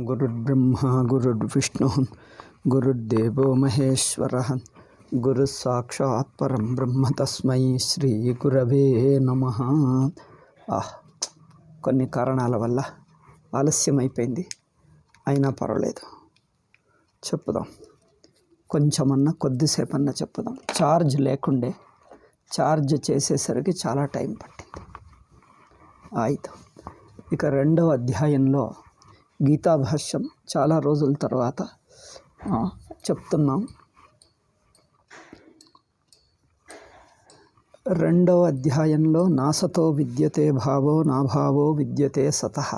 గురుర్బ్రహ్మ గురుర్విష్ణు గురుర్దేవో మహేశ్వర గురు సాక్షాత్ పరం బ్రహ్మ తస్మై శ్రీ గురవే నమః. కొన్ని కారణాల వల్ల ఆలస్యమైపోయింది, అయినా పర్వాలేదు, చెప్పుదాం. కొంచెమన్నా కొద్దిసేపన్నా చెప్పుదాం. ఛార్జ్ లేకుండే ఛార్జ్ చేసేసరికి చాలా టైం పట్టింది. ఆయిತು. ఇక 2వ అధ్యాయంలో గీతాభాష్యం చాలా రోజుల తర్వాత చెప్తున్నాం. 2వ అధ్యాయంలో నాసతో విద్యతే భావో నాభావో విద్యతే సతః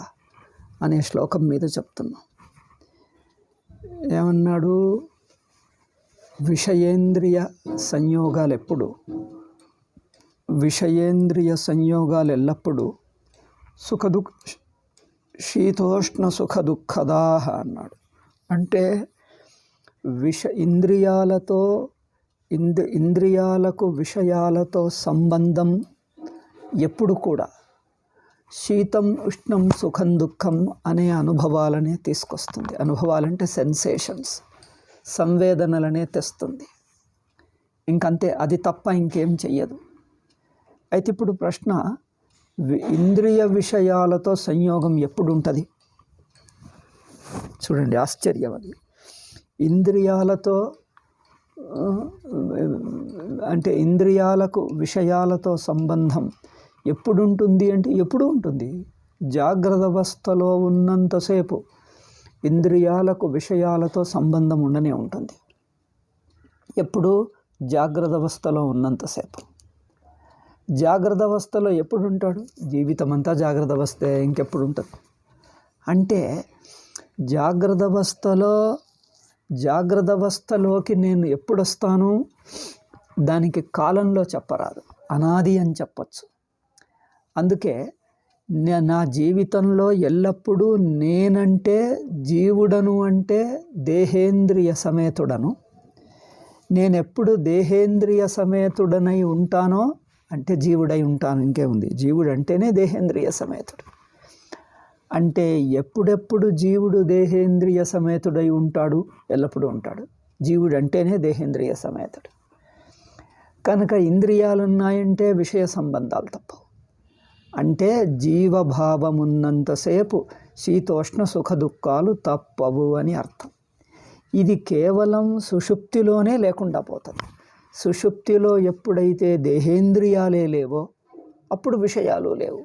అనే శ్లోకం మీద చెప్తున్నాం. ఏమన్నాడు? విషయేంద్రియ సంయోగాలు ఎల్లప్పుడూ శీతోష్ణ సుఖ దుఃఖదాహ అన్నాడు. అంటే ఇంద్రియాలకు విషయాలతో సంబంధం ఎప్పుడు కూడా శీతం ఉష్ణం సుఖం దుఃఖం అనే అనుభవాలనే తీసుకొస్తుంది. అనుభవాలంటే సెన్సేషన్స్, సంవేదనలనే తెస్తుంది. ఇంకంతే, అది తప్ప ఇంకేం చెయ్యదు. అయితే ఇప్పుడు ప్రశ్న, ఇంద్రియ విషయాలతో సంయోగం ఎప్పుడు ఉంటుంది? చూడండి, ఆశ్చర్యం అది. ఇంద్రియాలతో అంటే ఇంద్రియాలకు విషయాలతో సంబంధం ఎప్పుడు ఉంటుంది అంటే ఎప్పుడు ఉంటుంది? జాగ్రత్త అవస్థలో ఉన్నంతసేపు ఇంద్రియాలకు విషయాలతో సంబంధం ఉండనే ఉంటుంది. ఎప్పుడు? జాగ్రత్త అవస్థలో ఉన్నంతసేపు. జాగ్రత్త అవస్థలో ఎప్పుడు ఉంటాడు? జీవితం అంతా జాగ్రత్త అవస్థే, ఇంకెప్పుడు ఉంటుంది? అంటే జాగ్రత్త అవస్థలోకి నేను ఎప్పుడు వస్తాను? దానికి కాలంలో చెప్పరాదు, అనాది అని చెప్పచ్చు. అందుకే నా జీవితంలో ఎల్లప్పుడూ నేనంటే జీవుడను, అంటే దేహేంద్రియ సమేతుడను. నేనెప్పుడు దేహేంద్రియ సమేతుడనై ఉంటానో అంటే జీవుడై ఉంటాను. ఇంకేముంది? జీవుడు అంటేనే దేహేంద్రియ సమేతుడు. అంటే ఎప్పుడెప్పుడు జీవుడు దేహేంద్రియ సమేతుడై ఉంటాడు? ఎల్లప్పుడూ ఉంటాడు. జీవుడు అంటేనే దేహేంద్రియ సమేతుడు. కనుక ఇంద్రియాలు ఉన్నాయంటే విషయ సంబంధాలు తప్పవు. అంటే జీవభావం ఉన్నంతసేపు శీతోష్ణ సుఖ దుఃఖాలు తప్పవు అని అర్థం. ఇది కేవలం సుషుప్తిలోనే లేకుండా పోతుంది. సుషుప్తిలో ఎప్పుడైతే దేహేంద్రియాలే లేవో అప్పుడు విషయాలు లేవు.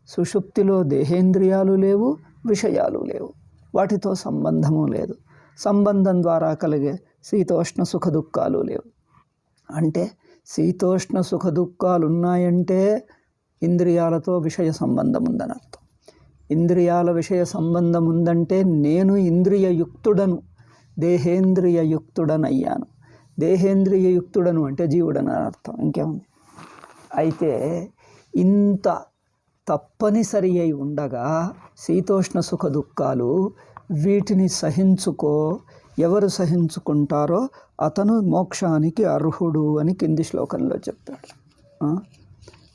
సుషుప్తిలో దేహేంద్రియాలు లేవు, విషయాలు లేవు, వాటితో సంబంధము లేదు. సంబంధం ద్వారా కలిగే శీతోష్ణ సుఖ దుఃఖాలు లేవు. అంటే శీతోష్ణ సుఖ దుఃఖాలు ఉన్నాయంటే ఇంద్రియాలతో విషయ సంబంధం ఉందని అర్థం. ఇంద్రియాల విషయ సంబంధం ఉందంటే నేను ఇంద్రియయుక్తుడను, దేహేంద్రియయుక్తుడనయ్యాను. దేహేంద్రియయుక్తుడను అంటే జీవుడని అర్థం, ఇంకేముంది? అయితే ఇంత తప్పనిసరి అయి ఉండగా శీతోష్ణ సుఖ దుఃఖాలు, వీటిని ఎవరు సహించుకుంటారో అతను మోక్షానికి అర్హుడు అని కింది శ్లోకంలో చెప్పాడు.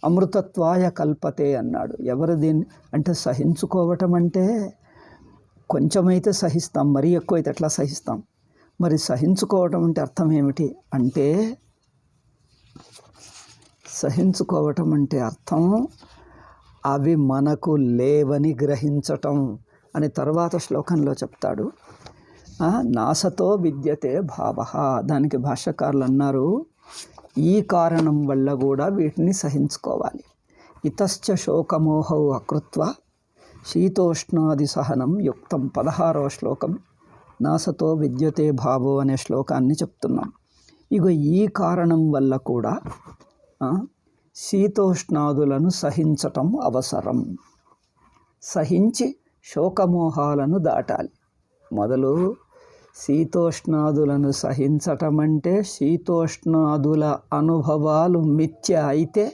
అమృతత్వాయ కల్పతే అన్నాడు. ఎవరు దీన్ని అంటే సహించుకోవటం అంటే కొంచెమైతే సహిస్తాం, మరీ ఎక్కువైతే ఎట్లా సహిస్తాం? మరి సహించుకోవటం అంటే అర్థం ఏమిటి అంటే, సహించుకోవటం అంటే అర్థం అవి మనకు లేవని గ్రహించటం అని తర్వాత శ్లోకంలో చెప్తాడు. నాసతో విద్యతే భావః. దానికి భాష్యకారులు అన్నారు, ఈ కారణం వల్ల కూడా వీటిని సహించుకోవాలి. ఇతశ్చ శోకమోహౌ అకృత్వ శీతోష్ణాది సహనం యుక్తం. 16వ శ్లోకం నాసతో విద్యతే భావో అనే శ్లోకాన్ని చెప్తున్నాం. ఇగో ఈ కారణం వల్ల కూడా శీతోష్ణాదులను సహించటం అవసరం. సహించి శోకమోహాలను దాటాలి. మొదలు శీతోష్ణాదులను సహించటం అంటే శీతోష్ణాదుల అనుభవాలు మిథ్య అయితే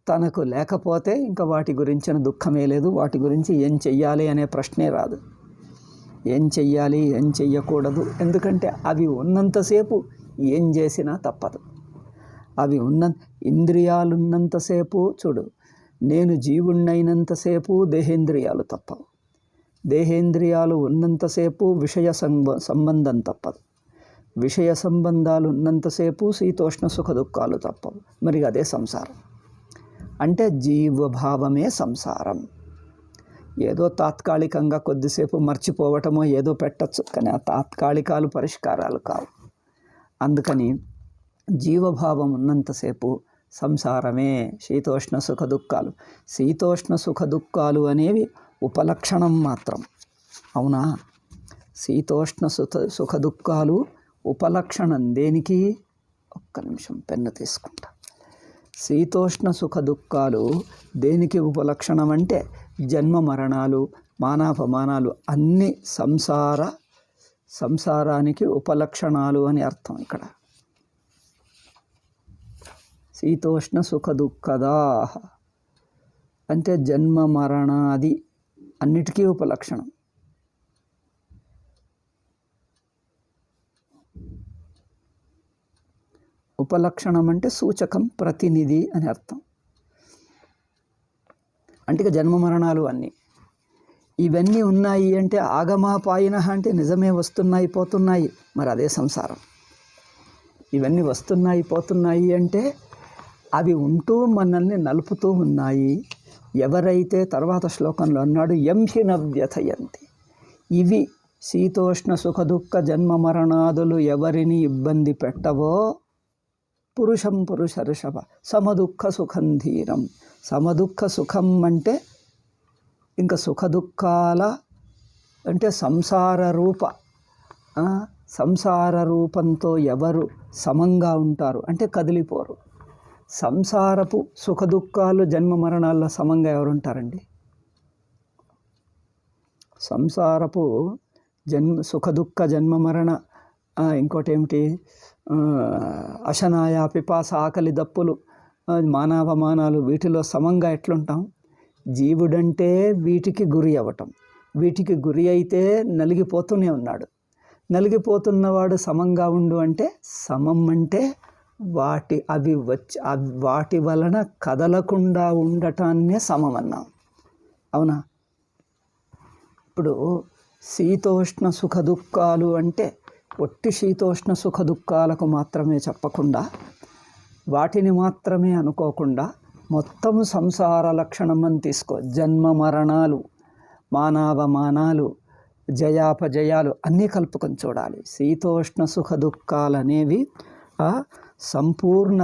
తనకు లేకపోతే ఇంకా వాటి గురించిన దుఃఖమే లేదు. వాటి గురించి ఏం చెయ్యాలి అనే ప్రశ్నే రాదు. ఏం చెయ్యాలి, ఏం చెయ్యకూడదు, ఎందుకంటే అవి ఉన్నంతసేపు ఏం చేసినా తప్పదు. అవి ఇంద్రియాలున్నంతసేపు చూడు, నేను జీవుణ్ణైనంతసేపు దేహేంద్రియాలు తప్పవు. దేహేంద్రియాలు ఉన్నంతసేపు విషయ సంబంధం తప్పదు. విషయ సంబంధాలు ఉన్నంతసేపు శీతోష్ణ సుఖ దుఃఖాలు తప్పవు. మరి అదే సంసారం. అంటే జీవభావమే సంసారం. ఏదో తాత్కాలికంగా కొద్దిసేపు మర్చిపోవటమో ఏదో పెట్టచ్చు, కానీ ఆ తాత్కాలికాలు పరిష్కారాలు కావు. అందుకని జీవభావం ఉన్నంతసేపు సంసారమే. శీతోష్ణ సుఖ దుఃఖాలు, శీతోష్ణ సుఖ దుఃఖాలు అనేవి ఉపలక్షణం మాత్రం. అవునా? శీతోష్ణ సుఖ దుఃఖాలు ఉపలక్షణం. దేనికి? ఒక్క నిమిషం పెన్ను తీసుకుంటా. శీతోష్ణ సుఖ దుఃఖాలు దేనికి ఉపలక్షణం అంటే జన్మ మరణాలు, మానాపమానాలు అన్నీ సంసారానికి ఉపలక్షణాలు అని అర్థం. ఇక్కడ శీతోష్ణ సుఖ దుఃఖదా అంటే జన్మ మరణాది అన్నిటికీ ఉపలక్షణం. ఉపలక్షణం అంటే సూచకం, ప్రతినిధి అని అర్థం. అంటే జన్మ మరణాలు అన్నీ ఇవన్నీ ఉన్నాయి అంటే ఆగమాపాయిన అంటే నిజమే వస్తున్నాయి పోతున్నాయి. మరి అదే సంసారం. ఇవన్నీ వస్తున్నాయి పోతున్నాయి అంటే అవి ఉంటూ మనల్ని నలుపుతూ ఉన్నాయి. ఎవరైతే తర్వాత శ్లోకంలో అన్నాడు యంహి నవ్యథయంతి, ఇవి శీతోష్ణ సుఖ దుఃఖ జన్మ మరణాదులు ఎవరిని ఇబ్బంది పెట్టవో పురుషం పురుషర్షభ సమదుఃఖ సుఖం ధీరం. సమదుఃఖ సుఖం అంటే ఇంకా సుఖ దుఃఖాల అంటే సంసార రూపంతో ఎవరు సమంగా ఉంటారు అంటే కదిలిపోరు. సంసారపు సుఖ దుఃఖాలు జన్మ మరణాల్లో సమంగా ఎవరు ఉంటారండి? సంసారపు సుఖ దుఃఖ జన్మ మరణ, ఇంకోటి ఏమిటి, అశనాయ పిపాస ఆకలి దప్పులు మానావమానాలు, వీటిలో సమంగా ఎట్లుంటాం? జీవుడంటే వీటికి గురి అవ్వటం. వీటికి గురి అయితే నలిగిపోతూనే ఉన్నాడు. నలిగిపోతున్నవాడు సమంగా ఉండు అంటే సమం అంటే వాటి వలన కదలకుండా ఉండటాన్నే సమం అన్నాం. అవునా? ఇప్పుడు శీతోష్ణ సుఖ దుఃఖాలు అంటే ఒట్టి శీతోష్ణ సుఖ దుఃఖాలకు మాత్రమే చెప్పకుండా, వాటిని మాత్రమే అనుకోకుండా మొత్తం సంసార లక్షణం అని తీసుకో. జన్మ మరణాలు, మానావమానాలు, జయాపజయాలు అన్నీ కలుపుకొని చూడాలి. శీతోష్ణ సుఖ దుఃఖాలు అనేవి సంపూర్ణ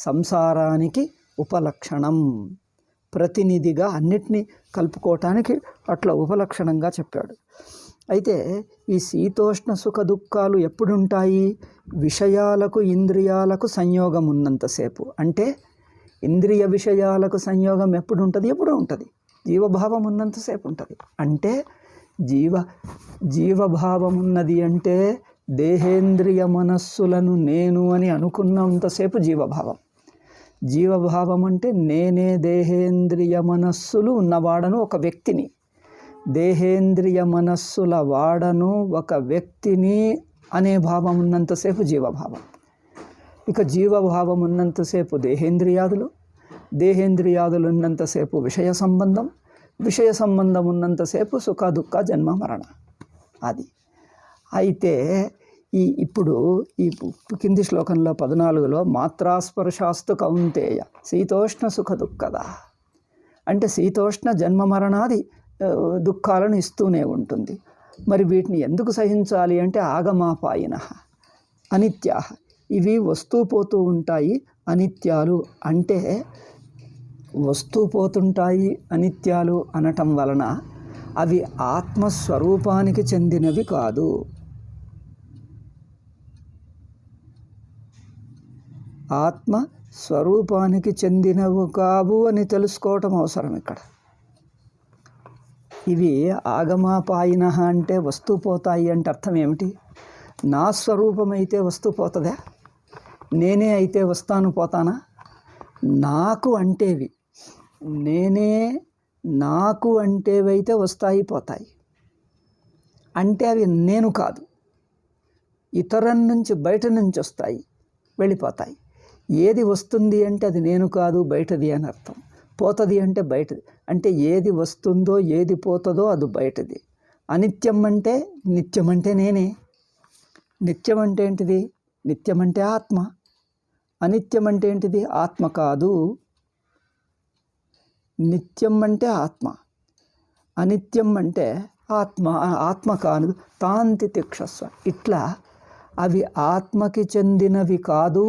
సంసారానికి ఉపలక్షణం, ప్రతినిధిగా అన్నిటినీ కలుపుకోవటానికి అట్లా ఉపలక్షణంగా చెప్పాడు. అయితే ఈ శీతోష్ణ సుఖ దుఃఖాలు ఎప్పుడుంటాయి? విషయాలకు ఇంద్రియాలకు సంయోగం ఉన్నంతసేపు. అంటే ఇంద్రియ విషయాలకు సంయోగం ఎప్పుడు ఉంటుంది? ఎప్పుడు ఉంటుంది. జీవభావం ఉన్నంతసేపు ఉంటుంది. అంటే జీవభావం ఉన్నది అంటే దేహేంద్రియ మనస్సులను నేను అని అనుకున్నంతసేపు జీవభావం. జీవభావం అంటే నేనే దేహేంద్రియ మనస్సులు ఉన్నవాడను ఒక వ్యక్తిని, దేహేంద్రియ మనస్సుల వాడను ఒక వ్యక్తిని అనే భావం ఉన్నంతసేపు జీవభావం. ఇక జీవభావం ఉన్నంతసేపు దేహేంద్రియాదులు ఉన్నంతసేపు విషయ సంబంధం ఉన్నంతసేపు సుఖ దుఃఖ జన్మ మరణ. అది అయితే ఇప్పుడు ఈ కింది శ్లోకంలో 14లో మాత్రాస్పర్శాస్తు కౌంతేయ శీతోష్ణ సుఖ దుఃఖదా అంటే శీతోష్ణ జన్మ మరణాది దుఃఖాలను ఇస్తూనే ఉంటుంది. మరి వీటిని ఎందుకు సహించాలి అంటే ఆగమాపాయిన అనిత్యా, ఇవి వస్తూ పోతూ ఉంటాయి. అనిత్యాలు అంటే వస్తూ పోతుంటాయి. అనిత్యాలు అనటం వలన అవి ఆత్మస్వరూపానికి చెందినవి కాదు. ఆత్మ స్వరూపానికి చెందినవి కావు అని తెలుసుకోవటం అవసరం. ఇక్కడ ఇవి ఆగమాపాయిన అంటే వస్తూ పోతాయి అంటే అర్థం ఏమిటి? నా స్వరూపమైతే వస్తూ పోతుందా? నేనే అయితే వస్తాను పోతానా? నాకు అంటేవి నాకు అంటేవైతే వస్తాయి పోతాయి. అంటే అవి నేను కాదు, ఇతరం నుంచి బయట నుంచి వస్తాయి వెళ్ళిపోతాయి. ఏది వస్తుంది అంటే అది నేను కాదు బయటది అని అర్థం. పోతుంది అంటే బయటది. అంటే ఏది వస్తుందో ఏది పోతుందో అది బయటది. అనిత్యం అంటే నిత్యం అంటే నేనే. నిత్యం అంటే ఏంటిది? నిత్యం అంటే ఆత్మ. అనిత్యం అంటే ఏంటిది? ఆత్మ కాదు. నిత్యం అంటే ఆత్మ, అనిత్యం అంటే ఆత్మ కాదు. తాంతి తిక్షస్వ. ఇట్లా అవి ఆత్మకి చెందినవి కాదు,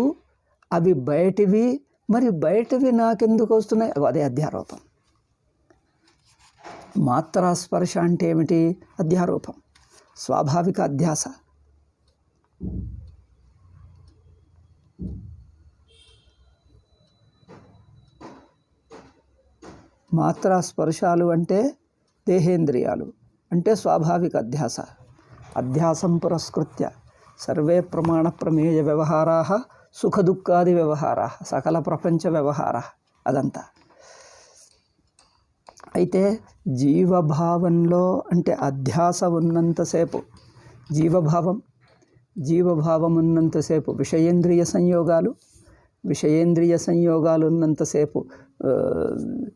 అవి బయటివి. మరి బయటవి నాకెందుకు వస్తున్నాయి? అదే అధ్యారోపం. మాత్రాస్పర్శ అంటే ఏమిటి? అధ్యారోపం, స్వాభావిక అధ్యాస. మాత్రాస్పర్శాలు అంటే దేహేంద్రియాలు, అంటే స్వాభావిక అధ్యాస. అధ్యాసం పురస్కృత్య సర్వే ప్రమాణ ప్రమేయ వ్యవహారా సుఖదుఃఖాది వ్యవహారా, సకల ప్రపంచ వ్యవహార అదంతా. అయితే జీవభావంలో అంటే అధ్యాస ఉన్నంతసేపు, జీవభావం ఉన్నంతసేపు విషయేంద్రియ సంయోగాలు ఉన్నంతసేపు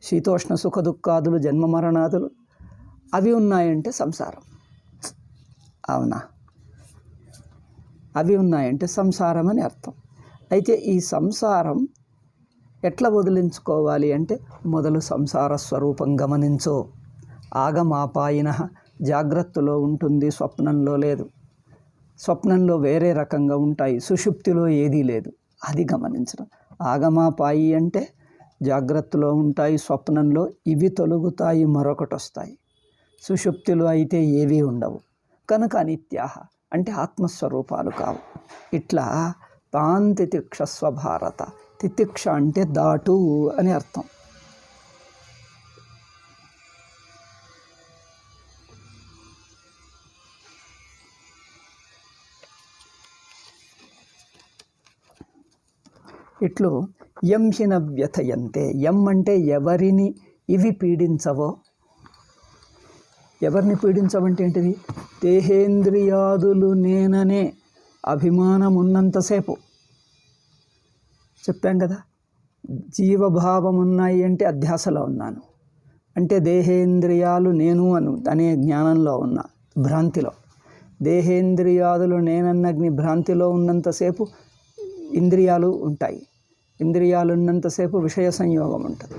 శీతోష్ణ సుఖ దుఃఖాదులు, జన్మ మరణాదులు అవి ఉన్నాయంటే సంసారం. అవునా? అవి ఉన్నాయంటే సంసారం అని అర్థం. అయితే ఈ సంసారం ఎట్లా వదిలించుకోవాలి అంటే మొదలు సంసార స్వరూపం గమనించో. ఆగమాపాయిన, జాగ్రత్తలో ఉంటుంది, స్వప్నంలో లేదు. స్వప్నంలో వేరే రకంగా ఉంటాయి, సుషుప్తిలో ఏదీ లేదు. అది గమనించడం. ఆగమాపాయి అంటే జాగ్రత్తలో ఉంటాయి, స్వప్నంలో ఇవి తొలగుతాయి, మరొకటి వస్తాయి. సుషుప్తిలో అయితే ఏవీ ఉండవు. కనుక అనిత్యాహ అంటే ఆత్మస్వరూపాలు కావు. ఇట్లా తాన్ తితిక్షస్వ భారత. తితిక్ష అంటే దాటు అని అర్థం. ఇట్లు యం హిన వ్యథయంతే. యం అంటే ఎవరిని ఇవి పీడించవో. ఎవరిని పీడించవంటే ఏంటిది? దేహేంద్రియాదులు నేననే అభిమానం ఉన్నంతసేపు. చెప్పాం కదా, జీవభావం ఉన్నాయి అంటే అధ్యాసలో ఉన్నాను, అంటే దేహేంద్రియాలు నేను అనే జ్ఞానంలో ఉన్నా, భ్రాంతిలో. దేహేంద్రియాదులు నేనన్న భ్రాంతిలో ఉన్నంతసేపు ఇంద్రియాలు ఉంటాయి. ఇంద్రియాలు ఉన్నంతసేపు విషయ సంయోగం ఉంటుంది.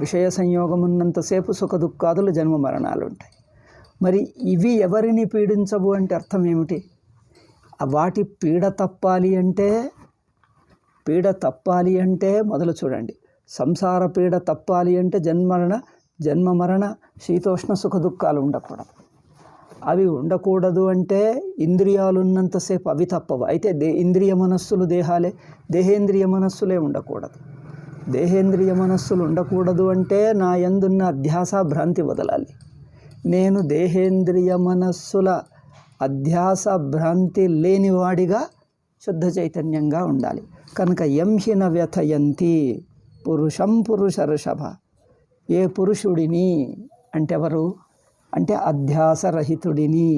విషయ సంయోగం ఉన్నంతసేపు సుఖ దుఃఖాదులు, జన్మ మరణాలు ఉంటాయి. మరి ఇవి ఎవరిని పీడించవు అంటే అర్థం ఏమిటి? వాటి పీడ తప్పాలి అంటే మొదలు చూడండి. సంసార పీడ తప్పాలి అంటే జన్మ మరణ శీతోష్ణ సుఖ దుఃఖాలు ఉండకూడదు. అవి ఉండకూడదు అంటే ఇంద్రియాలు ఉన్నంతసేపు అవి తప్పవు. అయితే ఇంద్రియ మనస్సులు దేహాలే, దేహేంద్రియ మనస్సులే ఉండకూడదు. దేహేంద్రియ మనస్సులు ఉండకూడదు అంటే నా యందున్న అధ్యాస భ్రాంతి వదలాలి. నేను దేహేంద్రియ మనస్సుల అధ్యాస భ్రాంతి లేనివాడిగా శుద్ధ చైతన్యంగా ఉండాలి. కనుక యం హిన వ్యథయంతి పురుషం పురుషర్షభ. ఏ పురుషుడిని అంటే ఎవరు? అంటే అధ్యాసరహితుడిని.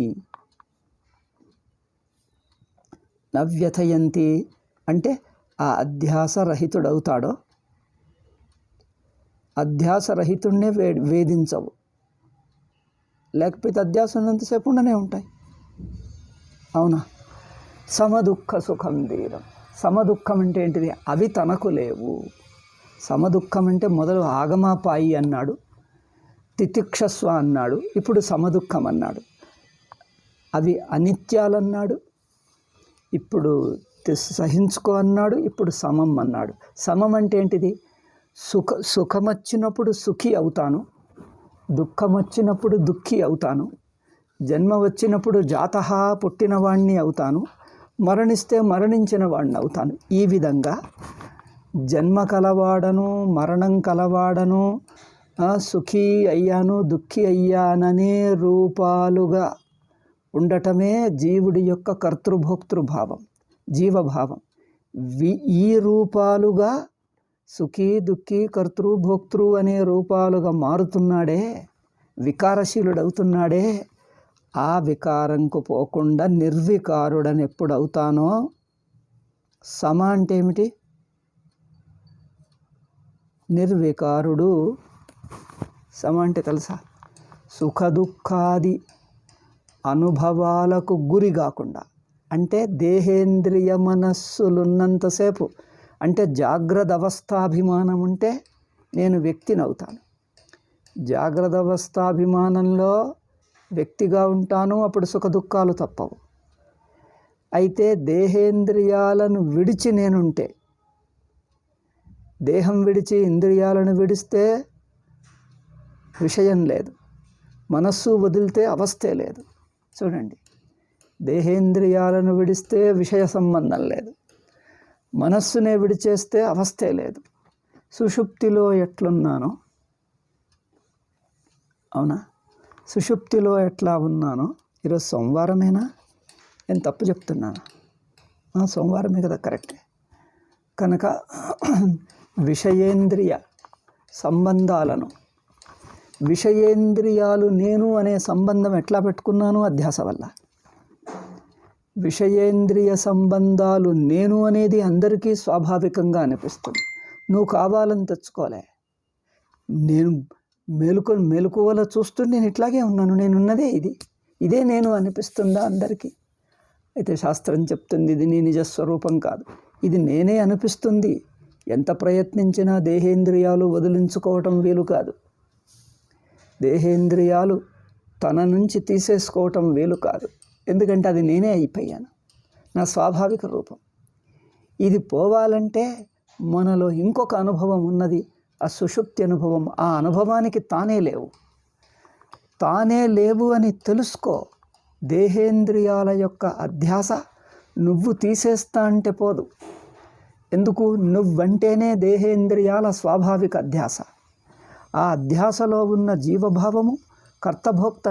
నవ్యథయంతి అంటే ఆ అధ్యాసరహితుడవుతాడో. అధ్యాసరహితుడినే వేధించవు. లేకపోతే అధ్యాస ఉన్నంతసేపు ఉండనే ఉంటాయి. అవునా? సమదుఃఖ సుఖం ధీరం. సమదుఃఖం అంటే ఏంటిది? అవి తనకు లేవు. సమదుఃఖం అంటే మొదలు ఆగమాపాయి అన్నాడు, తితిక్షస్వ అన్నాడు, ఇప్పుడు సమదుఃఖం అన్నాడు. అవి అనిత్యాలన్నాడు, ఇప్పుడు సహించుకో అన్నాడు, ఇప్పుడు సమం అన్నాడు. సమం అంటే ఏంటిది? సుఖం వచ్చినప్పుడు సుఖి అవుతాను, దుఃఖం వచ్చినప్పుడు దుఃఖి అవుతాను, జన్మ వచ్చినప్పుడు జాతః పుట్టినవాణ్ణి అవుతాను, మరణిస్తే మరణించిన వాడిని అవుతాను. ఈ విధంగా జన్మ కలవాడను, మరణం కలవాడను, సుఖీ అయ్యాను, దుఃఖి అయ్యాననే రూపాలుగా ఉండటమే జీవుడి యొక్క కర్తృభోక్తృభావం, జీవభావం. ఈ రూపాలుగా సుఖీ దుఃఖి కర్తృ భోక్తృ అనే రూపాలుగా మారుతున్నాడే, వికారశీలుడవుతున్నాడే. ఆ వికారంకు పోకుండా నిర్వికారుడని ఎప్పుడవుతానో. సమ అంటే ఏమిటి? నిర్వికారుడు. సమ అంటే తెలుసా? సుఖ దుఃఖాది అనుభవాలకు గురి కాకుండా, అంటే దేహేంద్రియ మనస్సులున్నంతసేపు, అంటే జాగ్రత్త అవస్థాభిమానం ఉంటే నేను వ్యక్తిని అవుతాను. జాగ్రత్త అవస్థాభిమానంలో వ్యక్తిగా ఉంటాను, అప్పుడు సుఖ దుఃఖాలు తప్పవు. అయితే దేహేంద్రియాలను విడిచి నేనుంటే, దేహం విడిచి ఇంద్రియాలను విడిస్తే విషయం లేదు, మనస్సు వదిలితే అవస్థే లేదు. చూడండి, దేహేంద్రియాలను విడిస్తే విషయ సంబంధం లేదు, మనస్సునే విడిచేస్తే అవస్థే లేదు. సుషుప్తిలో ఎట్లున్నానో, అవునా, సుషుప్తిలో ఎట్లా ఉన్నానో, ఈరోజు సోమవారమేనా? నేను తప్పు చెప్తున్నాను? సోమవారమే కదా, కరెక్టే. కనుక విషయేంద్రియ సంబంధాలను, విషయేంద్రియాలు నేను అనే సంబంధం ఎట్లా పెట్టుకున్నాను? అధ్యాస వల్ల. విషయేంద్రియ సంబంధాలు నేను అనేది అందరికీ స్వాభావికంగా అనిపిస్తుంది. నువ్వు కావాలని తెచ్చుకోలే. నేను మెలకువల చూస్తూ నేను ఇట్లాగే ఉన్నాను, నేనున్నదే ఇదే నేను అనిపిస్తుందా అందరికీ? అయితే శాస్త్రం చెప్తుంది ఇది నీ నిజస్వరూపం కాదు, ఇది నేనే అనిపిస్తుంది. ఎంత ప్రయత్నించినా దేహేంద్రియాలు వదిలించుకోవటం వీలు కాదు, దేహేంద్రియాలు తన నుంచి తీసేసుకోవటం వీలు కాదు. ఎందుకంటే అది నేనే అయిపోయాను, నా స్వాభావిక రూపం. ఇది పోవాలంటే మనలో ఇంకొక అనుభవం ఉన్నది, ఆ సుషుప్తి అనుభవం. ఆ అనుభవానికి తానే లేవు అని తెలుసుకో. దేహేంద్రియాల యొక్క అధ్యాస నువ్వు తీసేస్తా అంటే పోదు. ఎందుకు? నువ్వంటేనే దేహేంద్రియాల స్వాభావిక అధ్యాస. ఆ అధ్యాసలో ఉన్న జీవభావము కర్తభోక్త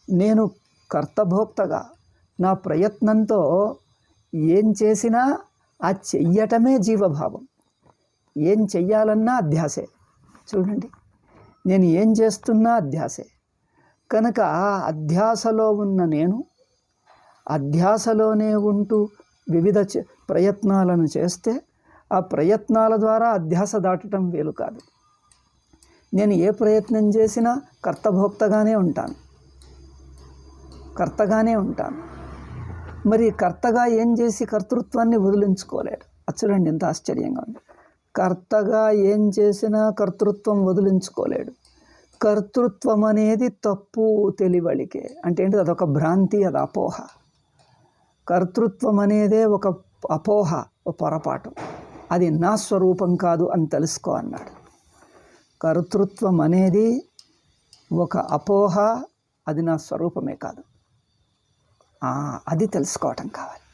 నేను కర్తభోక్తగా నా ప్రయత్నంతో ఏం చేసినా ఆ చెయ్యటమే జీవభావం. ఏం చెయ్యాలన్నా అధ్యాసే. చూడండి, నేను ఏం చేస్తున్నా అధ్యాసే. కనుక ఆ అధ్యాసలో ఉన్న నేను అధ్యాసలోనే ఉంటూ వివిధ ప్రయత్నాలను చేస్తే ఆ ప్రయత్నాల ద్వారా అధ్యాస దాటడం వీలు కాదు. నేను ఏ ప్రయత్నం చేసినా కర్తభోక్తగానే ఉంటాను. మరి కర్తగా ఏం చేసి కర్తృత్వాన్ని వదిలించుకోలేడు. చూడండి ఎంత ఆశ్చర్యంగా ఉంది. కర్తగా ఏం చేసినా కర్తృత్వం వదిలించుకోలేడు. కర్తృత్వం అనేది తప్పు తెలివలికే. అంటే ఏంటి? అదొక భ్రాంతి, అది అపోహ. కర్తృత్వం అనేదే ఒక అపోహ, ఒక పొరపాటు. అది నా స్వరూపం కాదు అని తెలుసుకో అన్నాడు. కర్తృత్వం అనేది ఒక అపోహ, అది నా స్వరూపమే కాదు. అది తెలుసుకోవటం కావాలి.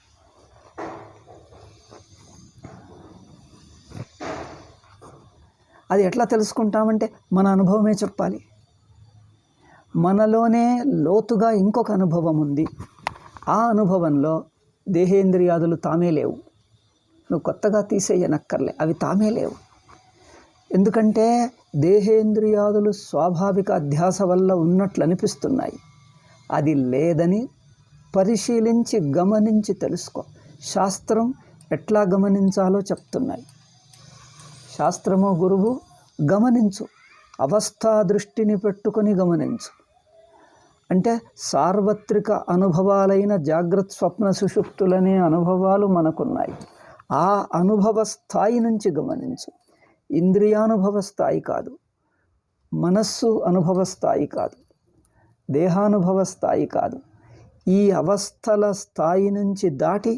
అది ఎట్లా తెలుసుకుంటామంటే మన అనుభవమే చెప్పాలి. మనలోనే లోతుగా ఇంకొక అనుభవం ఉంది. ఆ అనుభవంలో దేహేంద్రియాదులు తామే లేవు. నువ్వు కొత్తగా తీసేయనక్కర్లే, అవి తామే లేవు. ఎందుకంటే దేహేంద్రియాదులు స్వాభావిక అధ్యాస వల్ల ఉన్నట్లు అనిపిస్తున్నాయి. అది లేదని పరిశీలించి గమనించి తెలుసుకో. శాస్త్రం ఎట్లా గమనించాలో చెప్తున్నాయి. శాస్త్రము గురువు గమనించు, అవస్థా దృష్టిని పెట్టుకొని గమనించు. అంటే సార్వత్రిక అనుభవాలైన జాగ్రత్త స్వప్న సుషుప్తులనే అనుభవాలు మనకున్నాయి. ఆ అనుభవ స్థాయి నుంచి గమనించు. ఇంద్రియానుభవ స్థాయి కాదు, మనస్సు అనుభవ స్థాయి కాదు, దేహానుభవ స్థాయి కాదు. ఈ అవస్థల స్థాయి నుంచి దాటి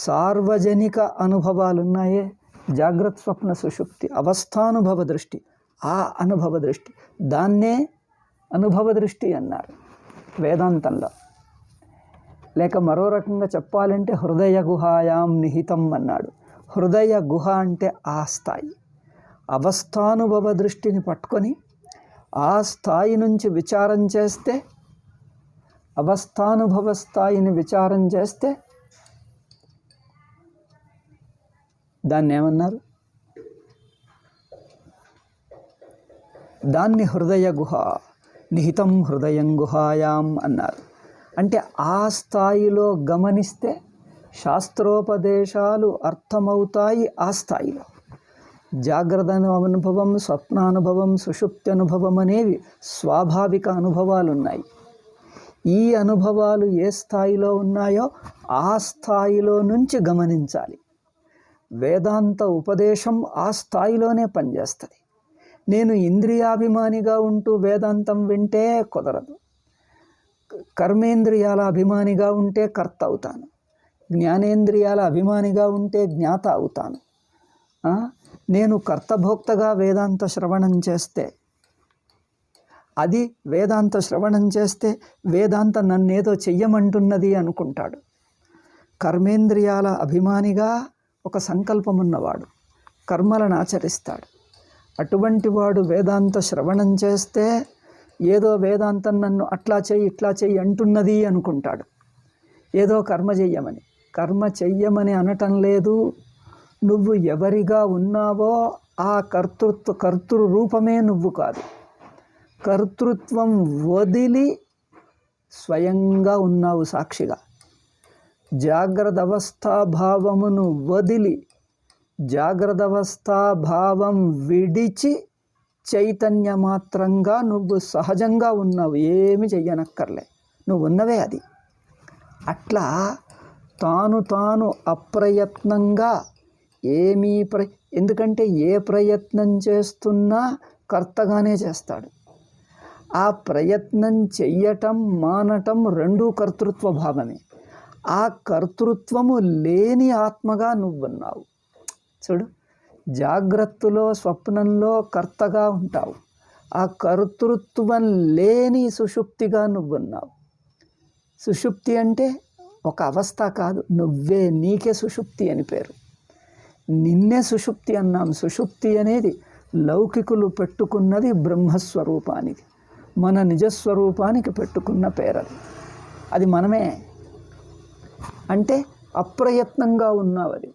సార్వజనిక అనుభవాలున్నాయే, జాగ్రత్త స్వప్న సుషుప్తి అవస్థానుభవ దృష్టి. ఆ అనుభవ దృష్టి, దాన్నే అనుభవ దృష్టి అన్నారు వేదాంతంలో. లేక మరో రకంగా చెప్పాలంటే హృదయ గుహాయాం నిహితం అన్నాడు. హృదయ గుహ అంటే ఆ స్థాయి. అవస్థానుభవ దృష్టిని పట్టుకొని ఆ స్థాయి నుంచి విచారం చేస్తే, అవస్థానుభవ స్థాయిని విచారం చేస్తే దాన్ని ఏమన్నారు? దాన్ని హృదయ గుహ, నిహితం హృదయం గుహాయాం అన్నారు. అంటే ఆ స్థాయిలో గమనిస్తే శాస్త్రోపదేశాలు అర్థమవుతాయి. ఆ స్థాయిలో జాగ్రత్త అనుభవం, స్వప్నానుభవం, సుషుప్తి అనుభవం అనేవి స్వాభావిక అనుభవాలు ఉన్నాయి. ఈ అనుభవాలు ఏ స్థాయిలో ఉన్నాయో ఆ స్థాయిలో నుంచి గమనించాలి. వేదాంత ఉపదేశం ఆ స్థాయిలోనే పనిచేస్తుంది. నేను ఇంద్రియాభిమానిగా ఉంటూ వేదాంతం వింటే కుదరదు. కర్మేంద్రియాల అభిమానిగా ఉంటే కర్త అవుతాను, జ్ఞానేంద్రియాల అభిమానిగా ఉంటే జ్ఞాత అవుతాను. నేను కర్తభోక్తగా వేదాంత శ్రవణం చేస్తే, అది వేదాంత శ్రవణం చేస్తే వేదాంత నన్నేదో చెయ్యమంటున్నది అనుకుంటాడు. కర్మేంద్రియాల అభిమానిగా ఒక సంకల్పం ఉన్నవాడు కర్మలను ఆచరిస్తాడు. అటువంటి వాడు వేదాంత శ్రవణం చేస్తే ఏదో వేదాంతం నన్ను అట్లా చెయ్యి ఇట్లా చెయ్యి అంటున్నది అనుకుంటాడు. ఏదో కర్మ చెయ్యమని. కర్మ చెయ్యమని అనటం లేదు. నువ్వు ఎవరిగా ఉన్నావో ఆ కర్తృ రూపమే నువ్వు కాదు. కర్తృత్వం వదిలి స్వయంగా ఉన్నావు సాక్షిగా. జాగ్రత్త అవస్థాభావమును వదిలి జాగ్రత్త అవస్థాభావం విడిచి చైతన్య మాత్రంగా నువ్వు సహజంగా ఉన్నావు. ఏమి చెయ్యనక్కర్లే, నువ్వు ఉన్నవే అది. అట్లా తాను అప్రయత్నంగా ఎందుకంటే ఏ ప్రయత్నం చేస్తున్నా కర్తగానే చేస్తాడు. ఆ ప్రయత్నం చెయ్యటం మానటం రెండూ కర్తృత్వ భావమే. ఆ కర్తృత్వము లేని ఆత్మగా నువ్వున్నావు. చూడు, జాగ్రత్తలో స్వప్నంలో కర్తగా ఉంటావు. ఆ కర్తృత్వం లేని సుషుప్తిగా నువ్వున్నావు. సుషుప్తి అంటే ఒక అవస్థ కాదు, నువ్వే, నీకే సుషుప్తి అని పేరు. నిన్నే సుషుప్తి అన్నాం. సుషుప్తి అనేది లౌకికులు పెట్టుకున్నది బ్రహ్మస్వరూపానికి, మన నిజస్వరూపానికి పెట్టుకున్న పేరది. అది మనమే. అంటే అప్రయత్నంగా ఉన్నావు అది.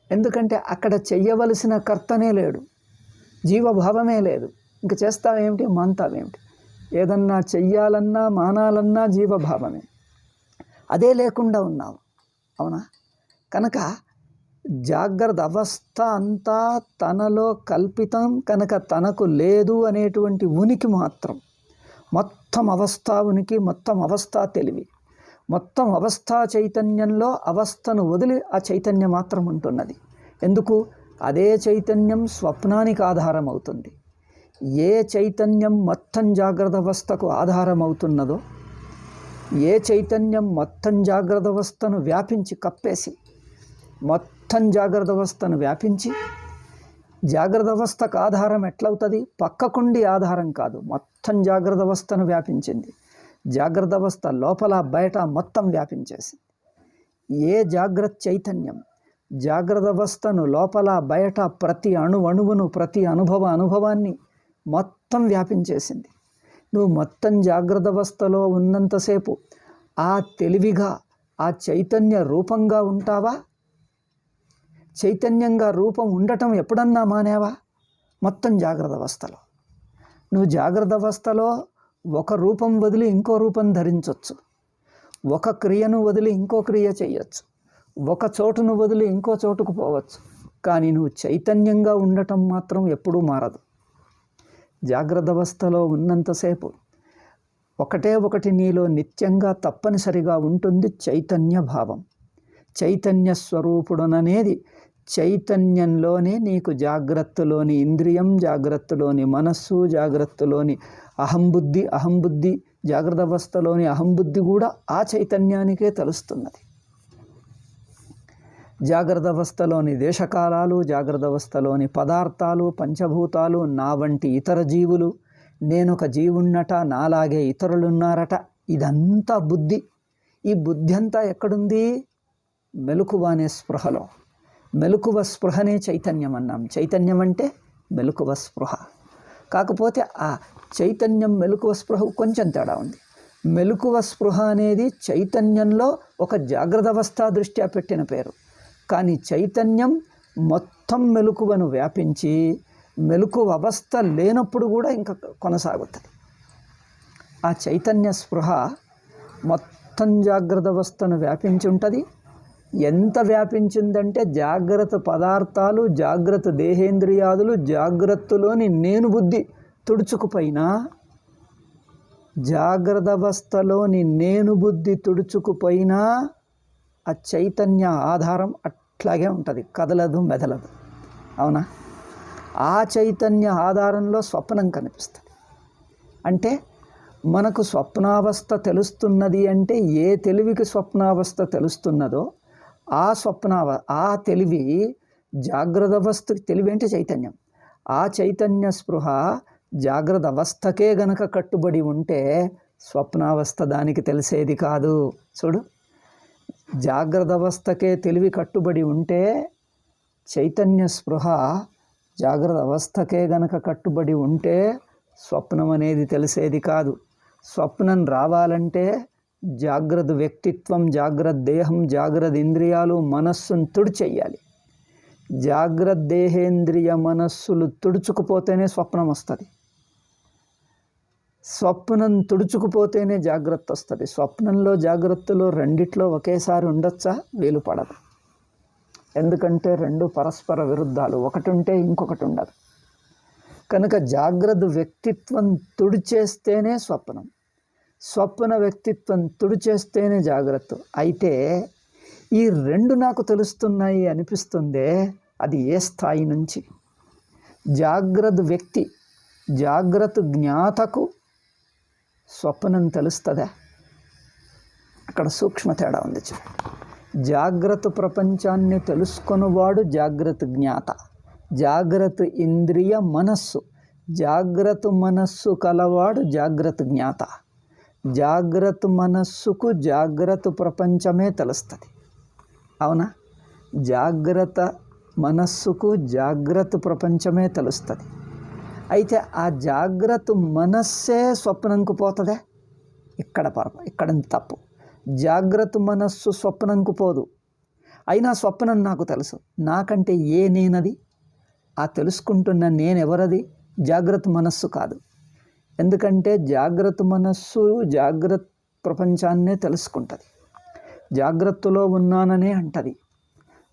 ఎందుకంటే అక్కడ చెయ్యవలసిన కర్తనే లేడు, జీవభావమే లేదు. ఇంక చేస్తావేమిటి, మాంతావేమిటి? ఏదన్నా చెయ్యాలన్నా మానాలన్నా జీవభావమే. అదే లేకుండా ఉన్నావు. అవునా? కనుక జాగ్రత్త అవస్థ అంతా తనలో కల్పితం కనుక తనకు లేదు అనేటువంటి ఉనికి మాత్రం. మొత్తం అవస్థ ఉనికి, మొత్తం అవస్థ తెలివి, మొత్తం అవస్థా చైతన్యంలో అవస్థను వదిలి ఆ చైతన్యం మాత్రం ఉంటున్నది. ఎందుకు? అదే చైతన్యం స్వప్నానికి ఆధారం అవుతుంది. ఏ చైతన్యం మొత్తం జాగ్రత్త అవస్థకు ఆధారం అవుతున్నదో, ఏ చైతన్యం మొత్తం జాగ్రత్త అవస్థను వ్యాపించి కప్పేసి, మొత్తం జాగ్రత్త అవస్థను వ్యాపించి, జాగ్రత్త అవస్థకు ఆధారం ఎట్లవుతుంది? పక్కకుండి ఆధారం కాదు, మొత్తం జాగ్రత్త అవస్థను వ్యాపించింది. జాగ్రత్త అవస్థ లోపల బయట మొత్తం వ్యాపించేసింది. ఏ జాగ్రత్త చైతన్యం జాగ్రత్త అవస్థను లోపల బయట ప్రతి అణువును ప్రతి అనుభవాన్ని మొత్తం వ్యాపించేసింది. నువ్వు మొత్తం జాగ్రత్త అవస్థలో ఉన్నంతసేపు ఆ తెలివిగా ఆ చైతన్య రూపంగా ఉంటావా? చైతన్యంగా రూపం ఉండటం ఎప్పుడన్నా మానేవా? మొత్తం జాగ్రత్త అవస్థలో. నువ్వు జాగ్రత్త అవస్థలో ఒక రూపం వదిలి ఇంకో రూపం ధరించవచ్చు, ఒక క్రియను వదిలి ఇంకో క్రియ చేయొచ్చు, ఒక చోటును వదిలి ఇంకో చోటుకు పోవచ్చు. కానీ నువ్వు చైతన్యంగా ఉండటం మాత్రం ఎప్పుడూ మారదు. జాగ్రత్త అవస్థలో ఉన్నంతసేపు ఒకటి నీలో నిత్యంగా తప్పనిసరిగా ఉంటుంది చైతన్య భావం. చైతన్య స్వరూపుడననేది చైతన్యంలోనే నీకు జాగ్రత్తలోని ఇంద్రియం, జాగ్రత్తలోని మనస్సు, జాగ్రత్తలోని అహంబుద్ధి జాగ్రత్త అవస్థలోని అహంబుద్ధి కూడా ఆ చైతన్యానికే తెలుస్తున్నది. జాగ్రత్త అవస్థలోని దేశకాలాలు, జాగ్రత్త అవస్థలోని పదార్థాలు, పంచభూతాలు, నా వంటి ఇతర జీవులు, నేనొక జీవున్నట, నాలాగే ఇతరులున్నారట, ఇదంతా బుద్ధి. ఈ బుద్ధి అంతా ఎక్కడుంది? మెలకువ అనే స్పృహలో. మెలకువ స్పృహనే చైతన్యం అన్నాం. చైతన్యం అంటే మెలకువ స్పృహ. కాకపోతే ఆ చైతన్యం మెలకువ స్పృహ కొంచెం తేడా ఉంది. మెలకువ స్పృహ అనేది చైతన్యంలో ఒక జాగ్రత్త అవస్థ దృష్ట్యా పెట్టిన పేరు. కానీ చైతన్యం మొత్తం మెలకువను వ్యాపించి మెలకువ అవస్థ లేనప్పుడు కూడా ఇంకా కొనసాగుతుంది. ఆ చైతన్య స్పృహ మొత్తం జాగ్రత్త అవస్థను వ్యాపించి ఉంటుంది. ఎంత వ్యాపించిందంటే జాగ్రత్త పదార్థాలు, జాగ్రత్త దేహేంద్రియాదులు, జాగ్రత్తలోని నేను బుద్ధి తుడుచుకుపోయినా, జాగ్రత్త అవస్థలోని నేను బుద్ధి తుడుచుకుపోయినా ఆ చైతన్య ఆధారం అట్లాగే ఉంటుంది, కదలదు మెదలదు. అవునా? ఆ చైతన్య ఆధారంలో స్వప్నం కనిపిస్తుంది. అంటే మనకు స్వప్నావస్థ తెలుస్తున్నది అంటే ఏ తెలివికి స్వప్నావస్థ తెలుస్తున్నదో ఆ తెలివి జాగ్రత్త అవస్థకి, తెలివి అంటే చైతన్యం, ఆ చైతన్య స్పృహ జాగ్రత్త అవస్థకే గనక కట్టుబడి ఉంటే స్వప్నావస్థ దానికి తెలిసేది కాదు. చూడు, జాగ్రత్త అవస్థకే తెలివి కట్టుబడి ఉంటే చైతన్య స్పృహ జాగ్రత్త అవస్థకే గనక కట్టుబడి ఉంటే స్వప్నం అనేది తెలిసేది కాదు. స్వప్నం రావాలంటే జాగ్రత్త వ్యక్తిత్వం, జాగ్రత్త దేహం, జాగ్రత్త ఇంద్రియాలు, మనస్సును తుడిచెయ్యాలి. జాగ్రత్త దేహేంద్రియ మనస్సులు తుడుచుకుపోతేనే స్వప్నం వస్తుంది. స్వప్నం తుడుచుకుపోతేనే జాగ్రత్త వస్తుంది. స్వప్నంలో జాగ్రత్తలో రెండిట్లో ఒకేసారి ఉండొచ్చా? వీలు పడదు. ఎందుకంటే రెండు పరస్పర విరుద్ధాలు, ఒకటి ఉంటే ఇంకొకటి ఉండదు. కనుక జాగ్రత్త వ్యక్తిత్వం తుడిచేస్తేనే స్వప్నం, స్వప్న వ్యక్తిత్వం తుడిచేస్తేనే జాగ్రత్త. అయితే ఈ రెండు నాకు తెలుస్తున్నాయి అనిపిస్తుందే, అది ఏ స్థాయి నుంచి? జాగ్రత్త వ్యక్తి, జాగ్రత్త జ్ఞాతకు స్వప్నం తెలుస్తుందా? అక్కడ సూక్ష్మ తేడా ఉంది. జాగ్రత్త ప్రపంచాన్ని తెలుసుకున్నవాడు జాగ్రత్త జ్ఞాత, జాగ్రత్త ఇంద్రియ మనస్సు, జాగ్రత్త మనస్సు కలవాడు జాగ్రత్త జ్ఞాత. జాగ్రత్త మనస్సుకు జాగ్రత్త ప్రపంచమే తెలుస్తుంది. అవునా? జాగ్రత్త మనస్సుకు జాగ్రత్త ప్రపంచమే తెలుస్తుంది. అయితే ఆ జాగ్రత్త మనస్సే స్వప్నంకు పోతుందే? ఇక్కడ తప్పు. జాగ్రత్త మనస్సు స్వప్నంకు పోదు. అయినా స్వప్నం నాకు తెలుసు. నాకంటే ఏ నేనది? ఆ తెలుసుకుంటున్న నేనెవరది? జాగ్రత్త మనస్సు కాదు. ఎందుకంటే జాగ్రత్త మనస్సు జాగ్రత్త ప్రపంచాన్నే తెలుసుకుంటుంది, జాగ్రత్తలో ఉన్నాననే అంటది.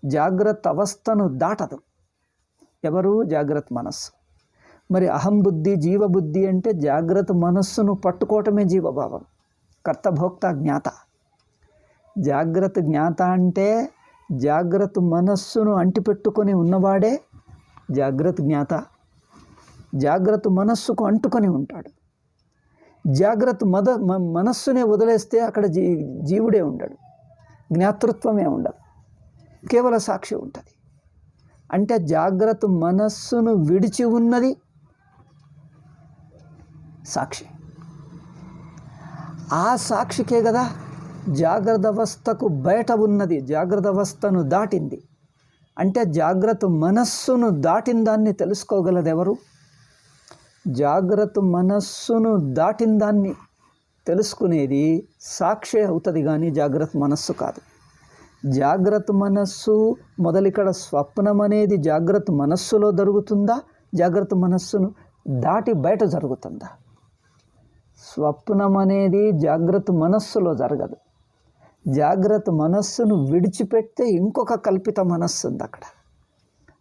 జాగ్రత్త అవస్థను దాటదు. ఎవరు? జాగ్రత్త మనస్సు. మరి అహం బుద్ధి, జీవబుద్ధి అంటే జాగ్రత్త మనస్సును పట్టుకోవటమే జీవభావం, కర్తభోక్త జ్ఞాత. జాగ్రత్త జ్ఞాత అంటే జాగ్రత్త మనస్సును అంటిపెట్టుకొని ఉన్నవాడే జాగ్రత్త జ్ఞాత. జాగ్రత్త మనస్సుకు అంటుకొని ఉంటాడు. జాగ్రత్త మనస్సునే వదిలేస్తే అక్కడ జీవుడే ఉండడు, జ్ఞాతృత్వమే ఉండదు, కేవల సాక్షి ఉంటుంది. అంటే జాగ్రత్త మనస్సును విడిచి ఉన్నది సాక్షి. ఆ సాక్షికే కదా జాగ్రత్త అవస్థకు బయట ఉన్నది, జాగ్రత్త అవస్థను దాటింది. అంటే జాగ్రత్త మనస్సును దాటిన దాన్ని తెలుసుకోగలదు ఎవరు? జాగ్రత్త మనస్సును దాటిన దాన్ని తెలుసుకునేది సాక్షి అవుతుంది, కానీ జాగ్రత్త మనస్సు కాదు. జాగ్రత్త మనస్సు మొదలిక్కడ స్వప్నం అనేది జాగ్రత్త మనస్సులో జరుగుతుందా, జాగ్రత్త మనస్సును దాటి బయట జరుగుతుందా? స్వప్నం అనేది జాగ్రత్త మనస్సులో జరగదు. జాగ్రత్త మనస్సును విడిచిపెడితే ఇంకొక కల్పిత మనస్సు ఉంది, అక్కడ